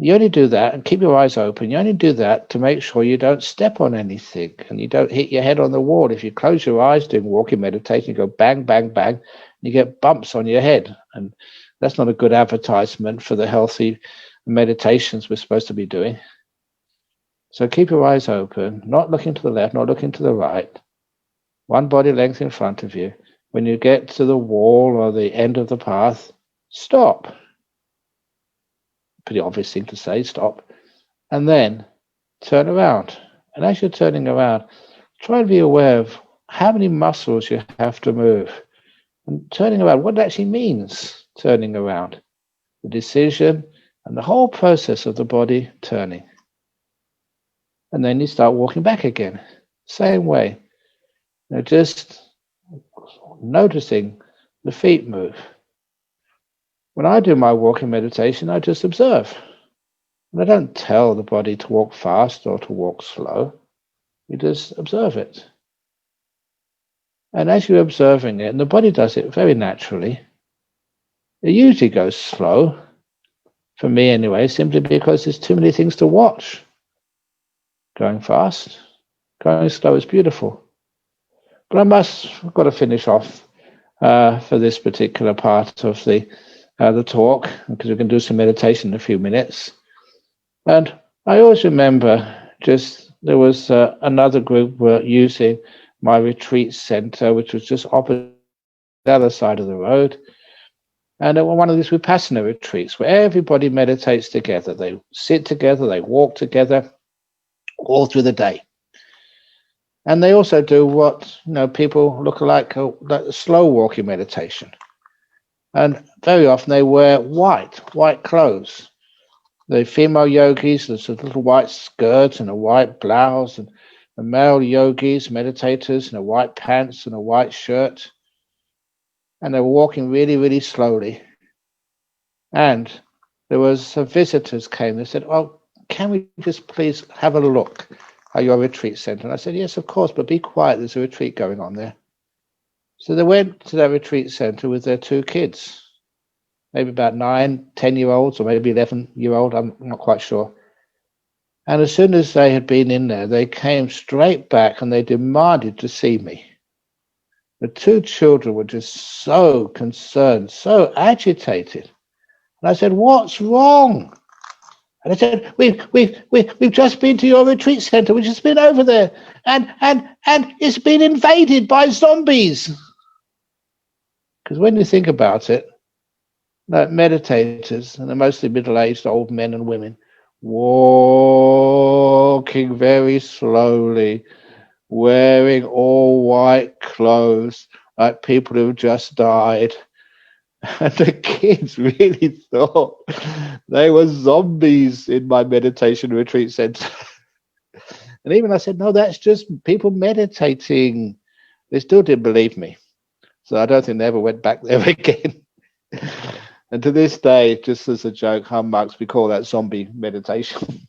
You only do that, and keep your eyes open. You only do that to make sure you don't step on anything and you don't hit your head on the wall. If you close your eyes doing walking meditation, you go bang, bang, bang, and you get bumps on your head. And that's not a good advertisement for the healthy meditations we're supposed to be doing. So keep your eyes open, not looking to the left, not looking to the right. One body length in front of you. When you get to the wall or the end of the path, stop. Pretty obvious thing to say, stop. And then turn around. And as you're turning around, try and be aware of how many muscles you have to move. And turning around, what it actually means, turning around. The decision and the whole process of the body turning. And then you start walking back again. Same way. Just noticing the feet move. When I do my walking meditation, I just observe. And I don't tell the body to walk fast or to walk slow. You just observe it. And as you're observing it, and the body does it very naturally, it usually goes slow, for me anyway, simply because there's too many things to watch. Going fast, going slow is beautiful. But I've got to finish off for this particular part of the talk, because we can do some meditation in a few minutes. And I always remember there was another group were using my retreat center, which was just opposite the other side of the road. And one of these Vipassana retreats where everybody meditates together. They sit together, they walk together all through the day. And they also do what people look like a slow walking meditation. And very often they wear white clothes. The female yogis, there's little white skirts and a white blouse, and the male yogis, meditators, in a white pants and a white shirt. And they were walking really, really slowly. And there was some visitors came. They said, "Oh, can we just please have a look at your retreat center?" And I said, "Yes, of course, but be quiet. There's a retreat going on there." So they went to their retreat center with their two kids. Maybe about 9, 10-year-olds, or maybe 11-year-old, I'm not quite sure. And as soon as they had been in there, they came straight back and they demanded to see me. The two children were just so concerned, so agitated. And I said, "What's wrong?" And they said, we've just been to your retreat center, we've just been over there, and it's been invaded by zombies. Because when you think about it, meditators, and they're mostly middle-aged old men and women, walking very slowly, wearing all white clothes, like people who've just died. And the kids really thought they were zombies in my meditation retreat center. And even I said, "No, that's just people meditating." They still didn't believe me. So I don't think they ever went back there again. And to this day, just as a joke, humbugs, we call that zombie meditation.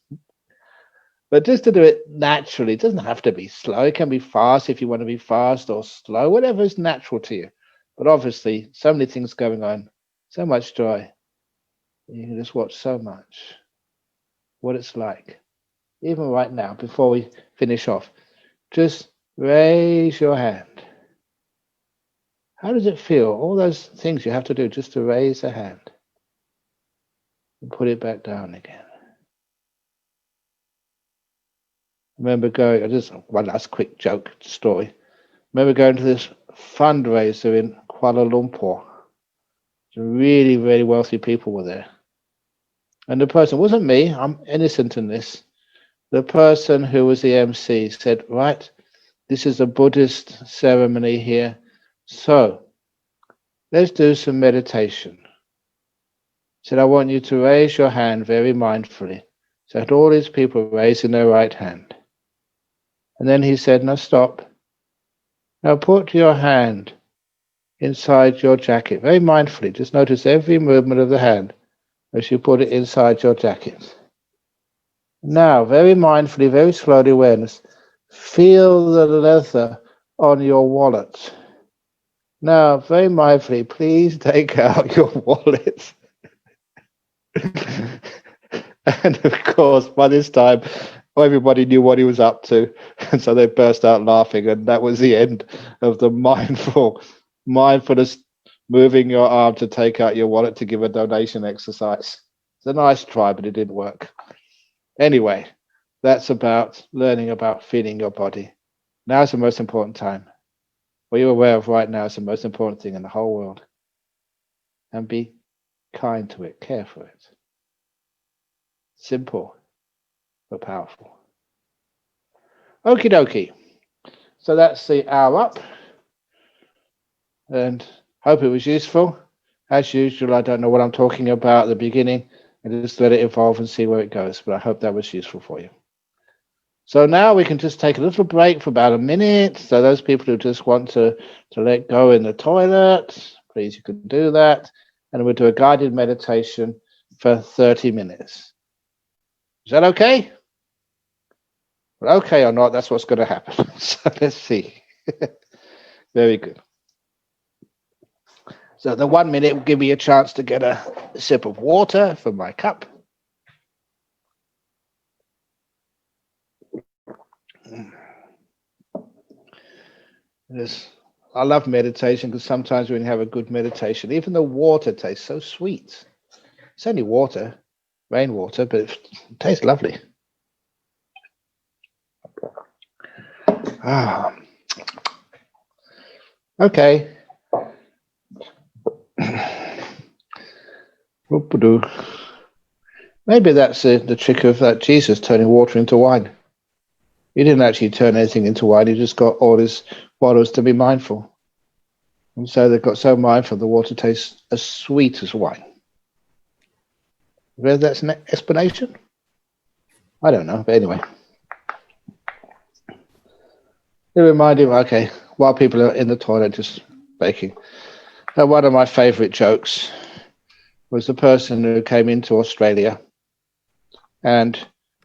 But just to do it naturally, it doesn't have to be slow. It can be fast if you want to be fast, or slow, whatever is natural to you. But obviously, so many things going on, so much joy. You can just watch so much what it's like. Even right now, before we finish off, just raise your hand. How does it feel? All those things you have to do just to raise a hand and put it back down again. Remember just one last quick joke story. Remember going to this fundraiser in Kuala Lumpur. Some really, really wealthy people were there. And the person, wasn't me, I'm innocent in this. The person who was the MC said, "Right, this is a Buddhist ceremony here. So let's do some meditation." He said, "I want you to raise your hand very mindfully." So had all these people raising their right hand. And then he said, "Now stop. Now put your hand inside your jacket, very mindfully. Just notice every movement of the hand. as you put it inside your jacket. Now, very mindfully, very slowly awareness, feel the leather on your wallet. Now, very mindfully, please take out your wallet. And of course, by this time, everybody knew what he was up to, and so they burst out laughing, and that was the end of the mindfulness, moving your arm to take out your wallet to give a donation exercise. It's a nice try, but it didn't work. Anyway, that's about learning about feeling your body. Now is the most important time. What you're aware of right now is the most important thing in the whole world. And be kind to it, care for it. Simple, but powerful. Okie dokie. So that's the hour up. And hope it was useful. As usual, I don't know what I'm talking about at the beginning. And just let it evolve and see where it goes. But I hope that was useful for you. So now we can just take a little break for about a minute. So those people who just want to let go in the toilet, please, you can do that. And we'll do a guided meditation for 30 minutes. Is that okay? Well, okay or not, that's what's going to happen. So let's see. Very good. So the 1 minute will give me a chance to get a sip of water from my cup. I love meditation because sometimes when you have a good meditation, even the water tastes so sweet. It's only water, rainwater, but it tastes lovely. Ah. Okay. Maybe that's the trick of that Jesus turning water into wine. He didn't actually turn anything into wine. He just got all his bottles to be mindful. And so they got so mindful the water tastes as sweet as wine. Whether that's an explanation? I don't know, but anyway. It reminded me, okay, while people are in the toilet just baking, one of my favourite jokes was the person who came into Australia and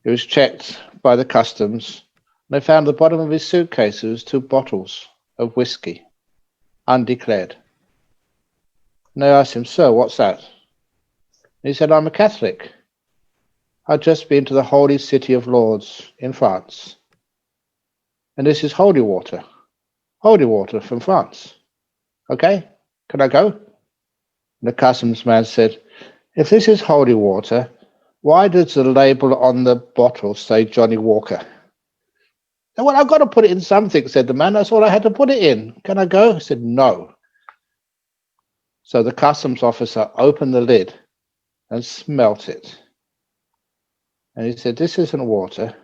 he was checked by the customs. And they found at the bottom of his suitcase there was 2 bottles of whiskey, undeclared. And they asked him, "Sir, what's that?" And he said, "I'm a Catholic. I've just been to the holy city of Lourdes in France. And this is holy water from France. Okay, can I go?" And the customs man said, "If this is holy water, why does the label on the bottle say Johnny Walker?" "Well, I've got to put it in something," said the man. "That's all I had to put it in. Can I go?" He said, "No." So the customs officer opened the lid and smelt it. And he said, "This isn't water.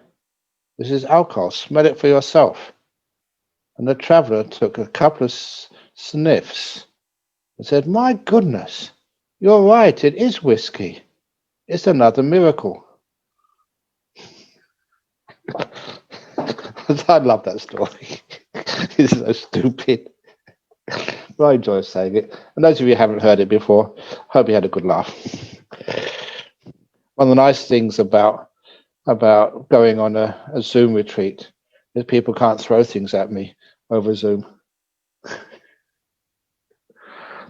This is alcohol. Smell it for yourself." And the traveller took a couple of sniffs and said, "My goodness, you're right. It is whiskey. It's another miracle." I love that story. It's so stupid. But I enjoy saying it. And those of you who haven't heard it before, hope you had a good laugh. One of the nice things about going on a Zoom retreat is people can't throw things at me over Zoom.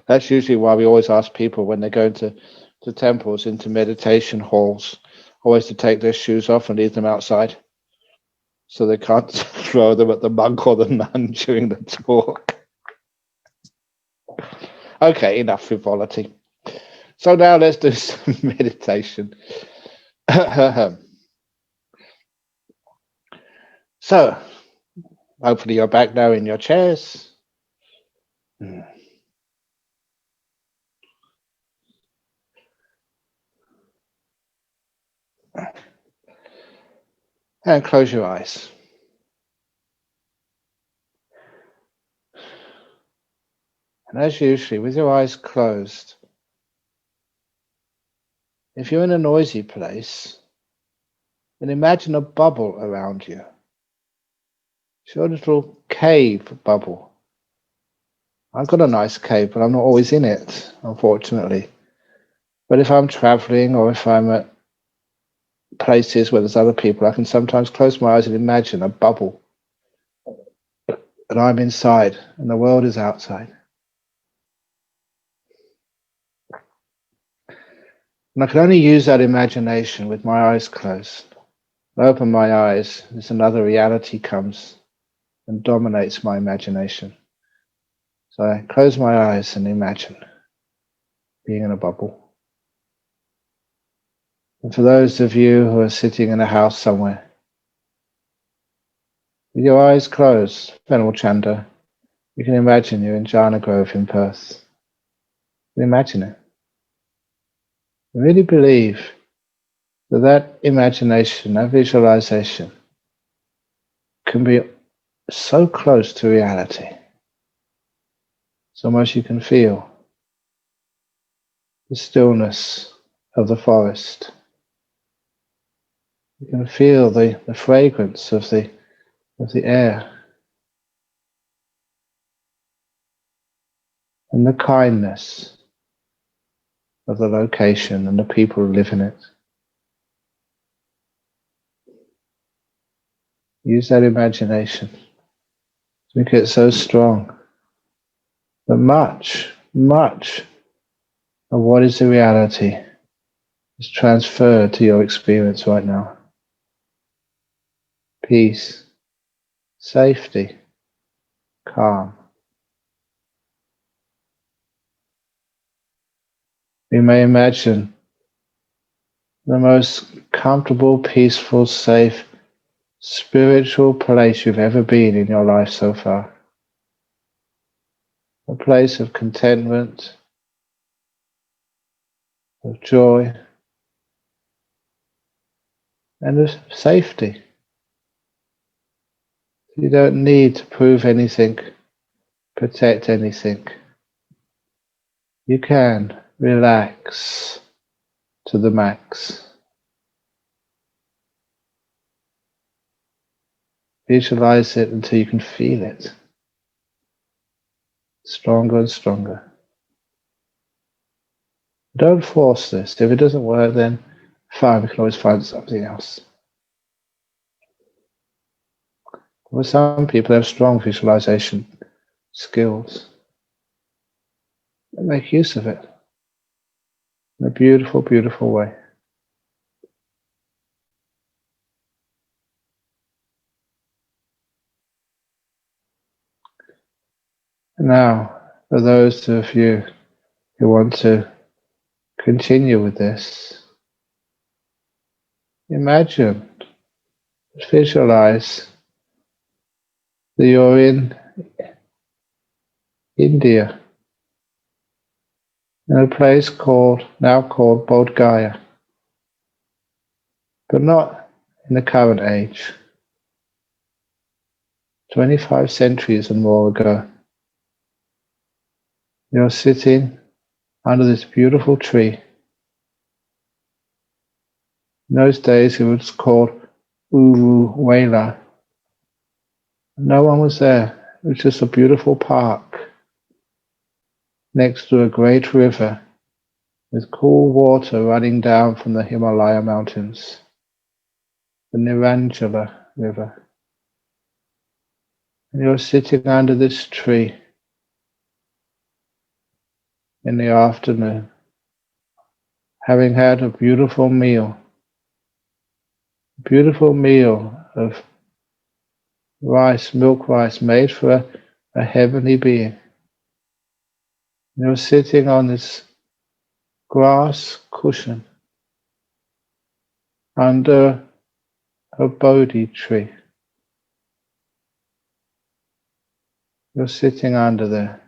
That's usually why we always ask people when they go into temples, into meditation halls, always to take their shoes off and leave them outside, so they can't throw them at the monk or the nun during the talk. Okay, enough frivolity. So now let's do some meditation. So, hopefully you're back now in your chairs. And close your eyes. And as usually, with your eyes closed, if you're in a noisy place, then imagine a bubble around you. It's your little cave bubble. I've got a nice cave, but I'm not always in it, unfortunately. But if I'm traveling or if I'm at places where there's other people, I can sometimes close my eyes and imagine a bubble. And I'm inside and the world is outside. And I can only use that imagination with my eyes closed. I open my eyes, as another reality comes and dominates my imagination. So I close my eyes and imagine being in a bubble. And for those of you who are sitting in a house somewhere, with your eyes closed, Venerable Chanda, you can imagine you're in Jhana Grove in Perth. You can imagine it. I really believe that imagination, that visualization, can be so close to reality. It's almost you can feel the stillness of the forest. You can feel the fragrance of the air and the kindness of the location and the people who live in it. Use that imagination to make it so strong that much of what is the reality is transferred to your experience right now. Peace, safety, calm. You may imagine the most comfortable, peaceful, safe, spiritual place you've ever been in your life so far. A place of contentment, of joy, and of safety. You don't need to prove anything, protect anything. You can relax to the max. Visualize it until you can feel it. Stronger and stronger. Don't force this. If it doesn't work, then fine, we can always find something else. For some people have strong visualization skills. They make use of it in a beautiful, beautiful way. Now, for those of you who want to continue with this, imagine, visualize that you're in India, in a place now called Bodh Gaya, but not in the current age. 25 centuries and more ago, you're sitting under this beautiful tree. In those days, it was called Uru Wela. No one was there. It was just a beautiful park next to a great river with cool water running down from the Himalaya mountains, the Niranjala River. And you're sitting under this tree in the afternoon, having had a beautiful meal of rice, milk rice, made for a heavenly being. You're sitting on this grass cushion under a Bodhi tree. You're sitting under there.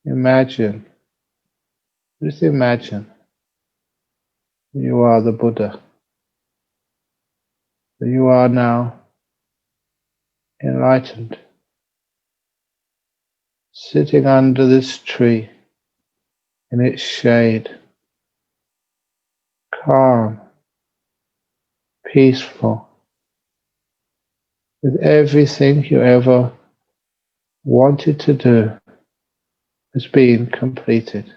Imagine, just imagine you are the Buddha. That you are now enlightened, sitting under this tree in its shade, calm, peaceful, with everything you ever wanted to do has been completed.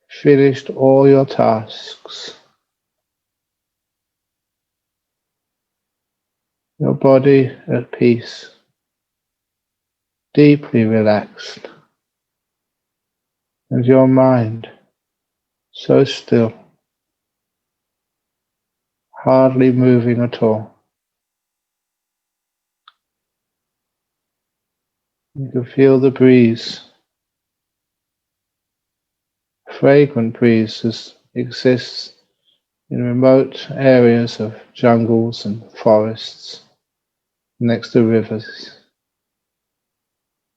Finished all your tasks. Your body at peace, deeply relaxed, and your mind so still, hardly moving at all. You can feel the breeze, fragrant breeze that exists in remote areas of jungles and forests next to rivers.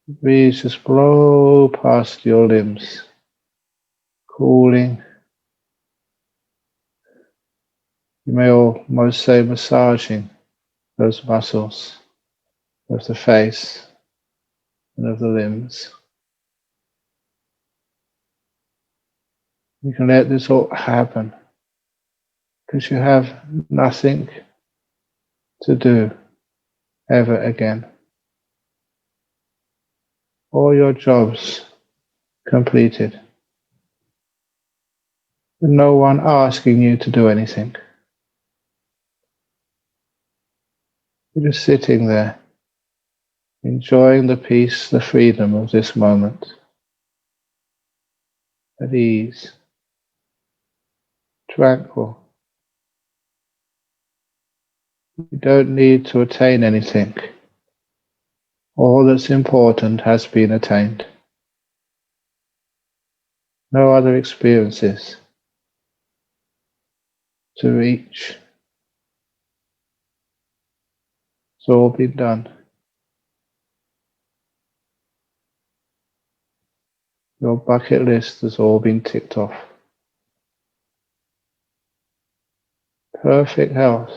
The breeze just blow past your limbs, cooling. You may almost say massaging those muscles of the face and of the limbs. You can let this all happen because you have nothing to do ever again. All your jobs completed. With no one asking you to do anything. You're just sitting there, enjoying the peace, the freedom of this moment. At ease, tranquil. You don't need to attain anything. All that's important has been attained. No other experiences to reach. It's all been done. Your bucket list has all been ticked off. Perfect health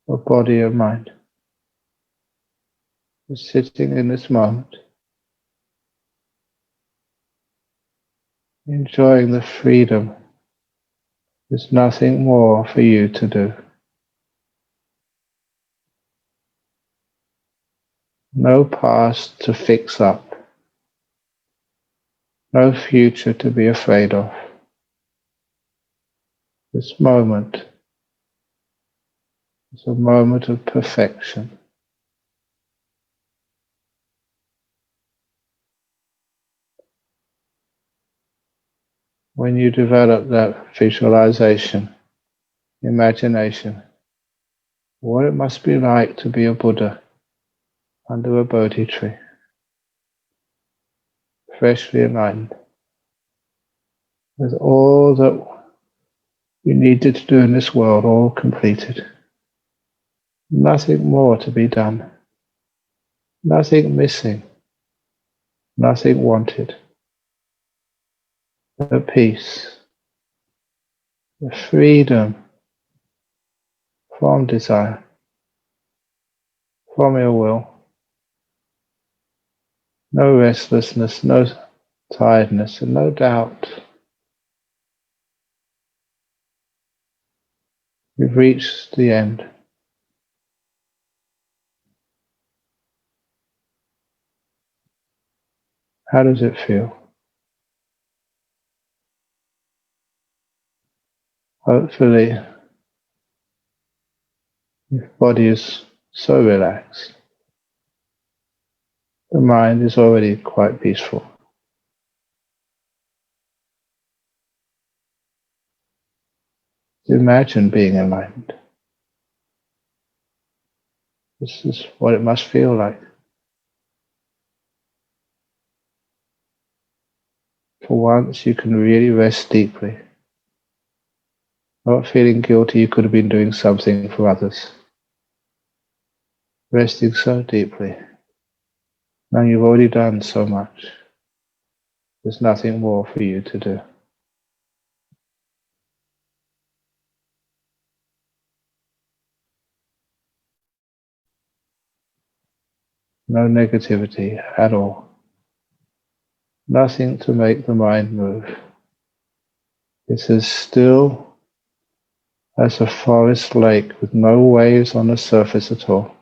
of body and mind. You're sitting in this moment, enjoying the freedom. There's nothing more for you to do. No past to fix up. No future to be afraid of. This moment is a moment of perfection. When you develop that visualization, imagination, what it must be like to be a Buddha under a Bodhi tree, freshly enlightened, with all that you needed to do in this world all completed. Nothing more to be done. Nothing missing. Nothing wanted. The peace. The freedom from desire. From ill will. No restlessness, no tiredness, and no doubt. You've reached the end. How does it feel? Hopefully, your body is so relaxed. The mind is already quite peaceful. Imagine being enlightened. This is what it must feel like. For once, you can really rest deeply. Not feeling guilty you could have been doing something for others. Resting so deeply. Now you've already done so much. There's nothing more for you to do. No negativity at all. Nothing to make the mind move. It's as still as a forest lake with no waves on the surface at all.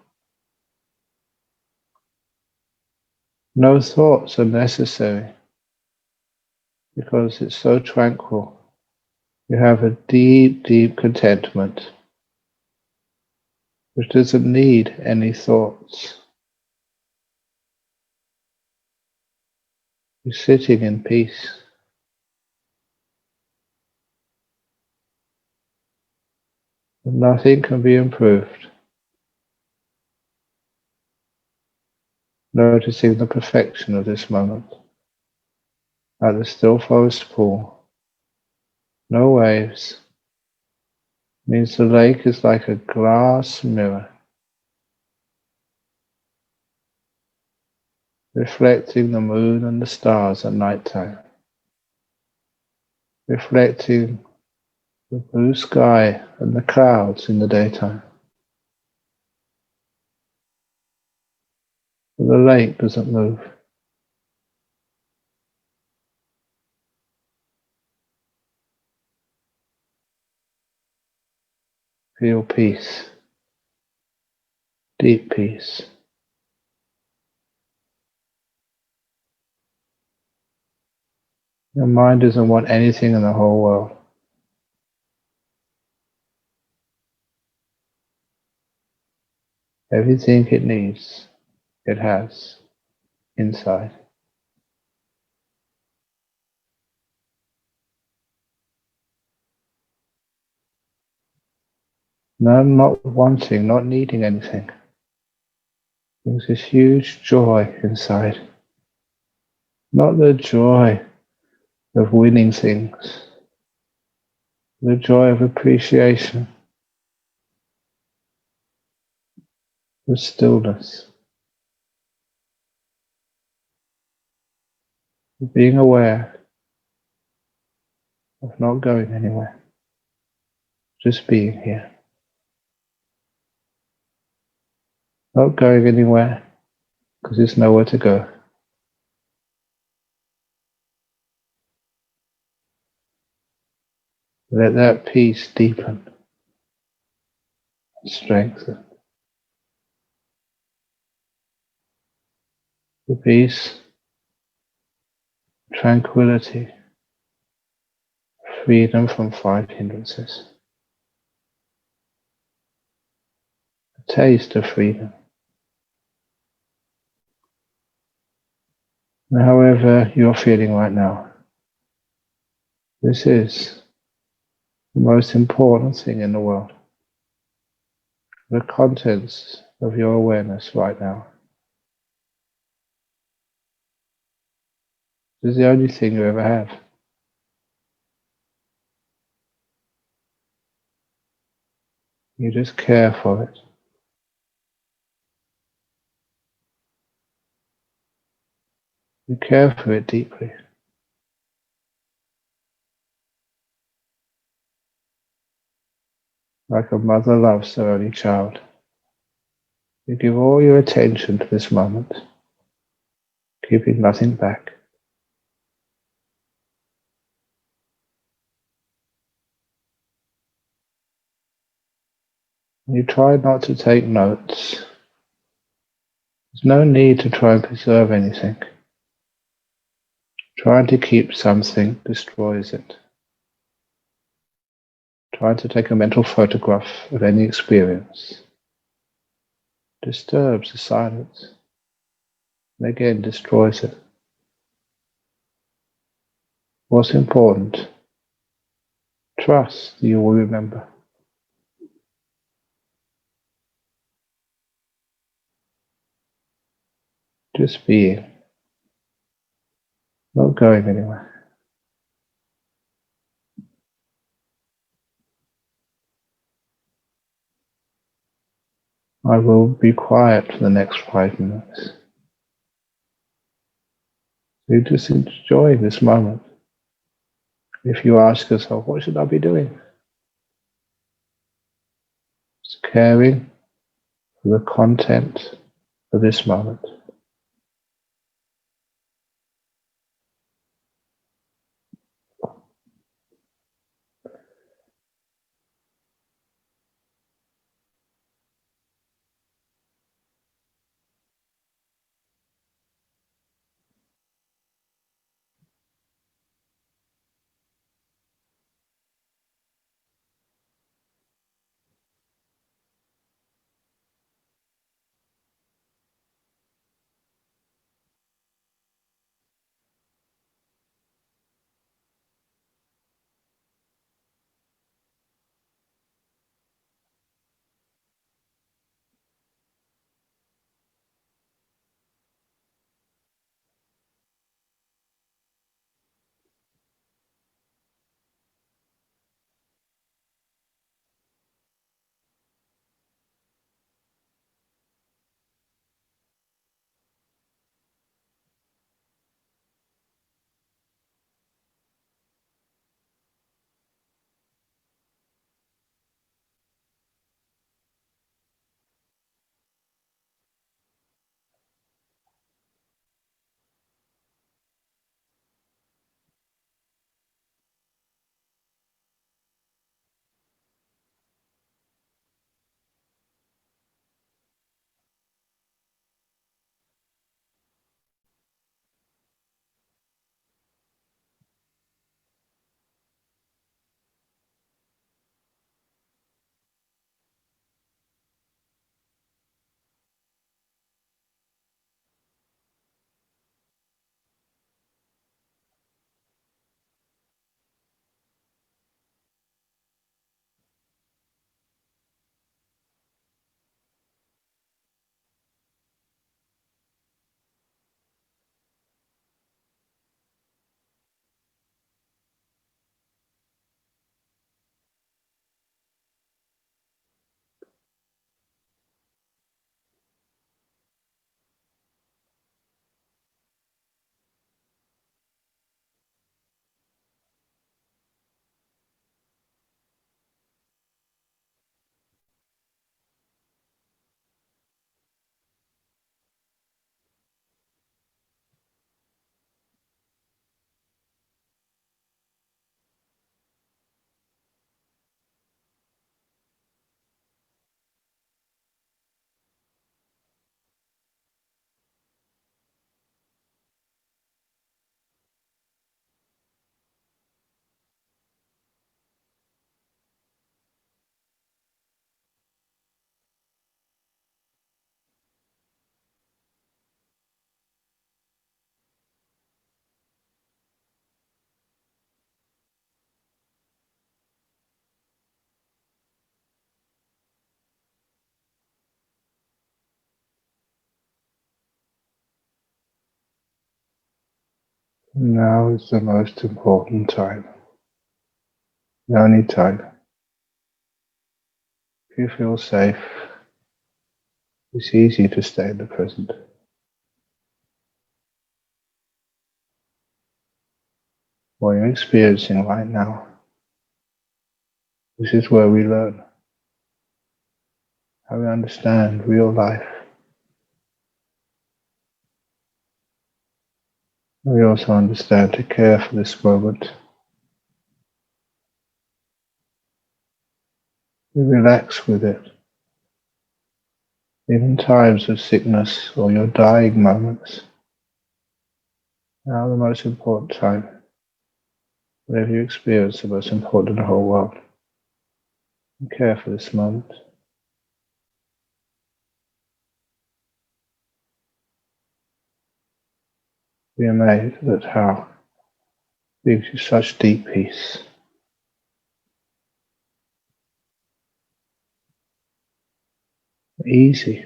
No thoughts are necessary because it's so tranquil. You have a deep, deep contentment which doesn't need any thoughts. You're sitting in peace. And nothing can be improved. Noticing the perfection of this moment. At the still forest pool, no waves, means the lake is like a glass mirror, reflecting the moon and the stars at night time, reflecting the blue sky and the clouds in the daytime. But the lake doesn't move. Feel peace, deep peace. Your mind doesn't want anything in the whole world. Everything it needs, it has inside. No, not wanting, not needing anything. There's this huge joy inside. Not the joy of winning things, the joy of appreciation, the stillness, of being aware of not going anywhere, just being here. Not going anywhere because there's nowhere to go. Let that peace deepen, strengthen. The peace, tranquility, freedom from 5 hindrances. A taste of freedom. And however you're feeling right now, this is the most important thing in the world. The contents of your awareness right now. This is the only thing you ever have. You just care for it. You care for it deeply. Like a mother loves her only child. You give all your attention to this moment, keeping nothing back. You try not to take notes. There's no need to try and preserve anything. Trying to keep something destroys it. Trying to take a mental photograph of any experience disturbs the silence and again destroys it. What's important? Trust you will remember. Just being, not going anywhere. I will be quiet for the next 5 minutes. You just enjoy this moment. If you ask yourself, what should I be doing? Just caring for the content of this moment. Now is the most important time. The only time. If you feel safe, it's easy to stay in the present. What you're experiencing right now, this is where we learn how we understand real life. We also understand to care for this moment. We relax with it. Even times of sickness or your dying moments, now the most important time. Whatever you experience, the most important in the whole world. And care for this moment. Be amazed at how it gives you such deep peace. Easy.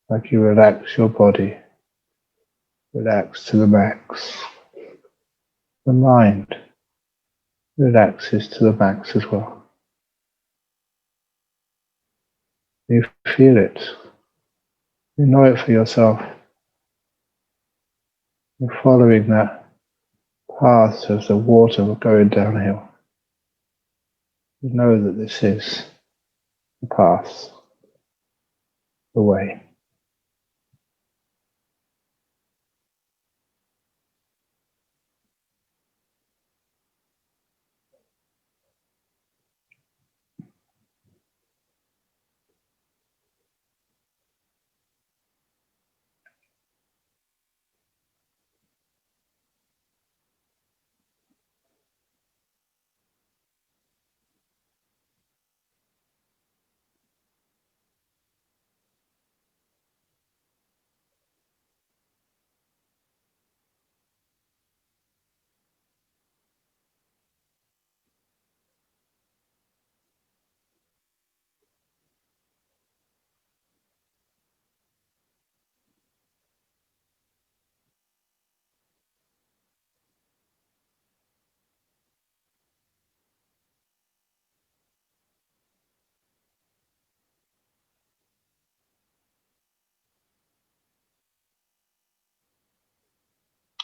Like you relax your body. Relax to the max. The mind relaxes to the max as well. You feel it. You know it for yourself. You're following that path of the water going downhill. You know that this is the path, the way.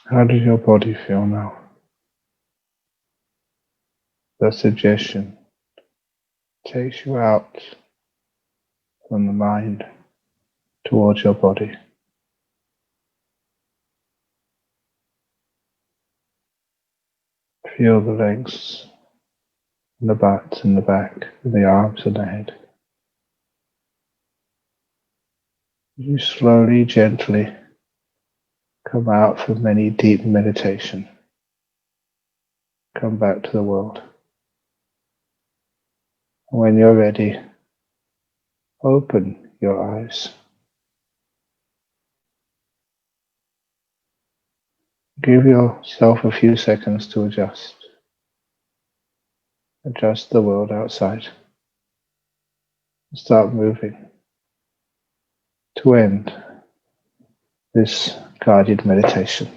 How does your body feel now? The suggestion takes you out from the mind towards your body. Feel the legs and the butt and the back and the arms and the head. You slowly, gently come out from any deep meditation. Come back to the world. When you're ready, open your eyes. Give yourself a few seconds to adjust. Adjust the world outside. Start moving to end this guided meditation.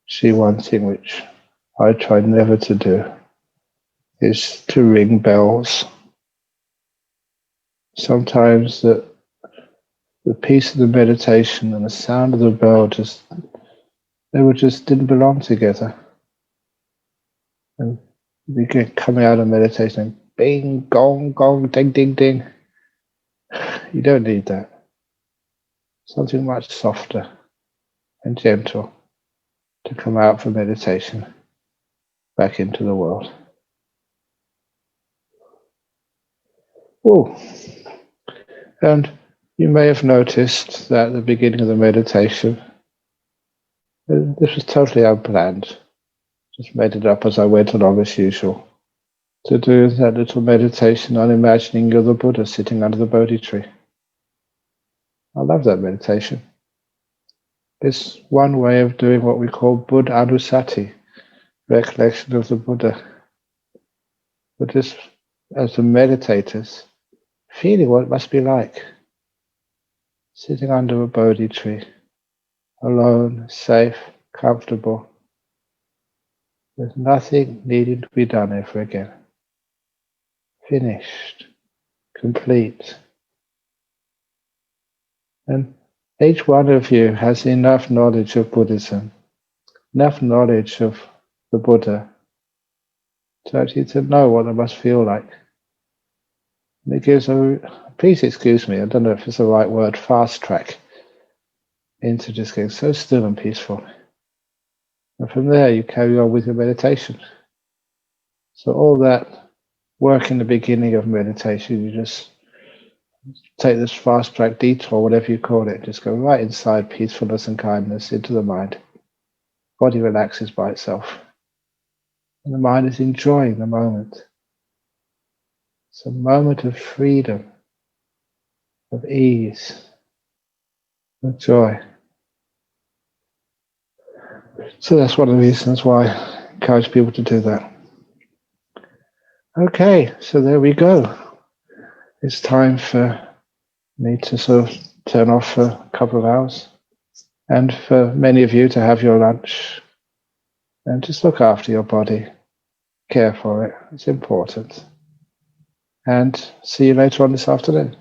See, one thing which I try never to do is to ring bells. Sometimes the peace of the meditation and the sound of the bell didn't belong together. And we get coming out of meditation and bing, gong, gong, ding, ding, ding. You don't need that. Something much softer and gentle to come out from meditation back into the world. Oh, and you may have noticed that at the beginning of the meditation, this was totally unplanned. Just made it up as I went along as usual. To do that little meditation on imagining you're the Buddha sitting under the Bodhi tree. I love that meditation. It's one way of doing what we call Buddha Anusati, recollection of the Buddha. But just as the meditators, feeling what it must be like sitting under a Bodhi tree, alone, safe, comfortable, with nothing needing to be done ever again. Finished, complete. And each one of you has enough knowledge of Buddhism, enough knowledge of the Buddha to actually to know what it must feel like. And it gives please excuse me, I don't know if it's the right word, fast track into just getting so still and peaceful. And from there you carry on with your meditation. So all that work in the beginning of meditation, you just take this fast track detour, whatever you call it, just go right inside peacefulness and kindness into the mind. Body relaxes by itself. And the mind is enjoying the moment. It's a moment of freedom, of ease, of joy. So that's one of the reasons why I encourage people to do that. Okay, so there we go. It's time for me to sort of turn off for a couple of hours. And for many of you to have your lunch. And just look after your body. Care for it. It's important. And see you later on this afternoon.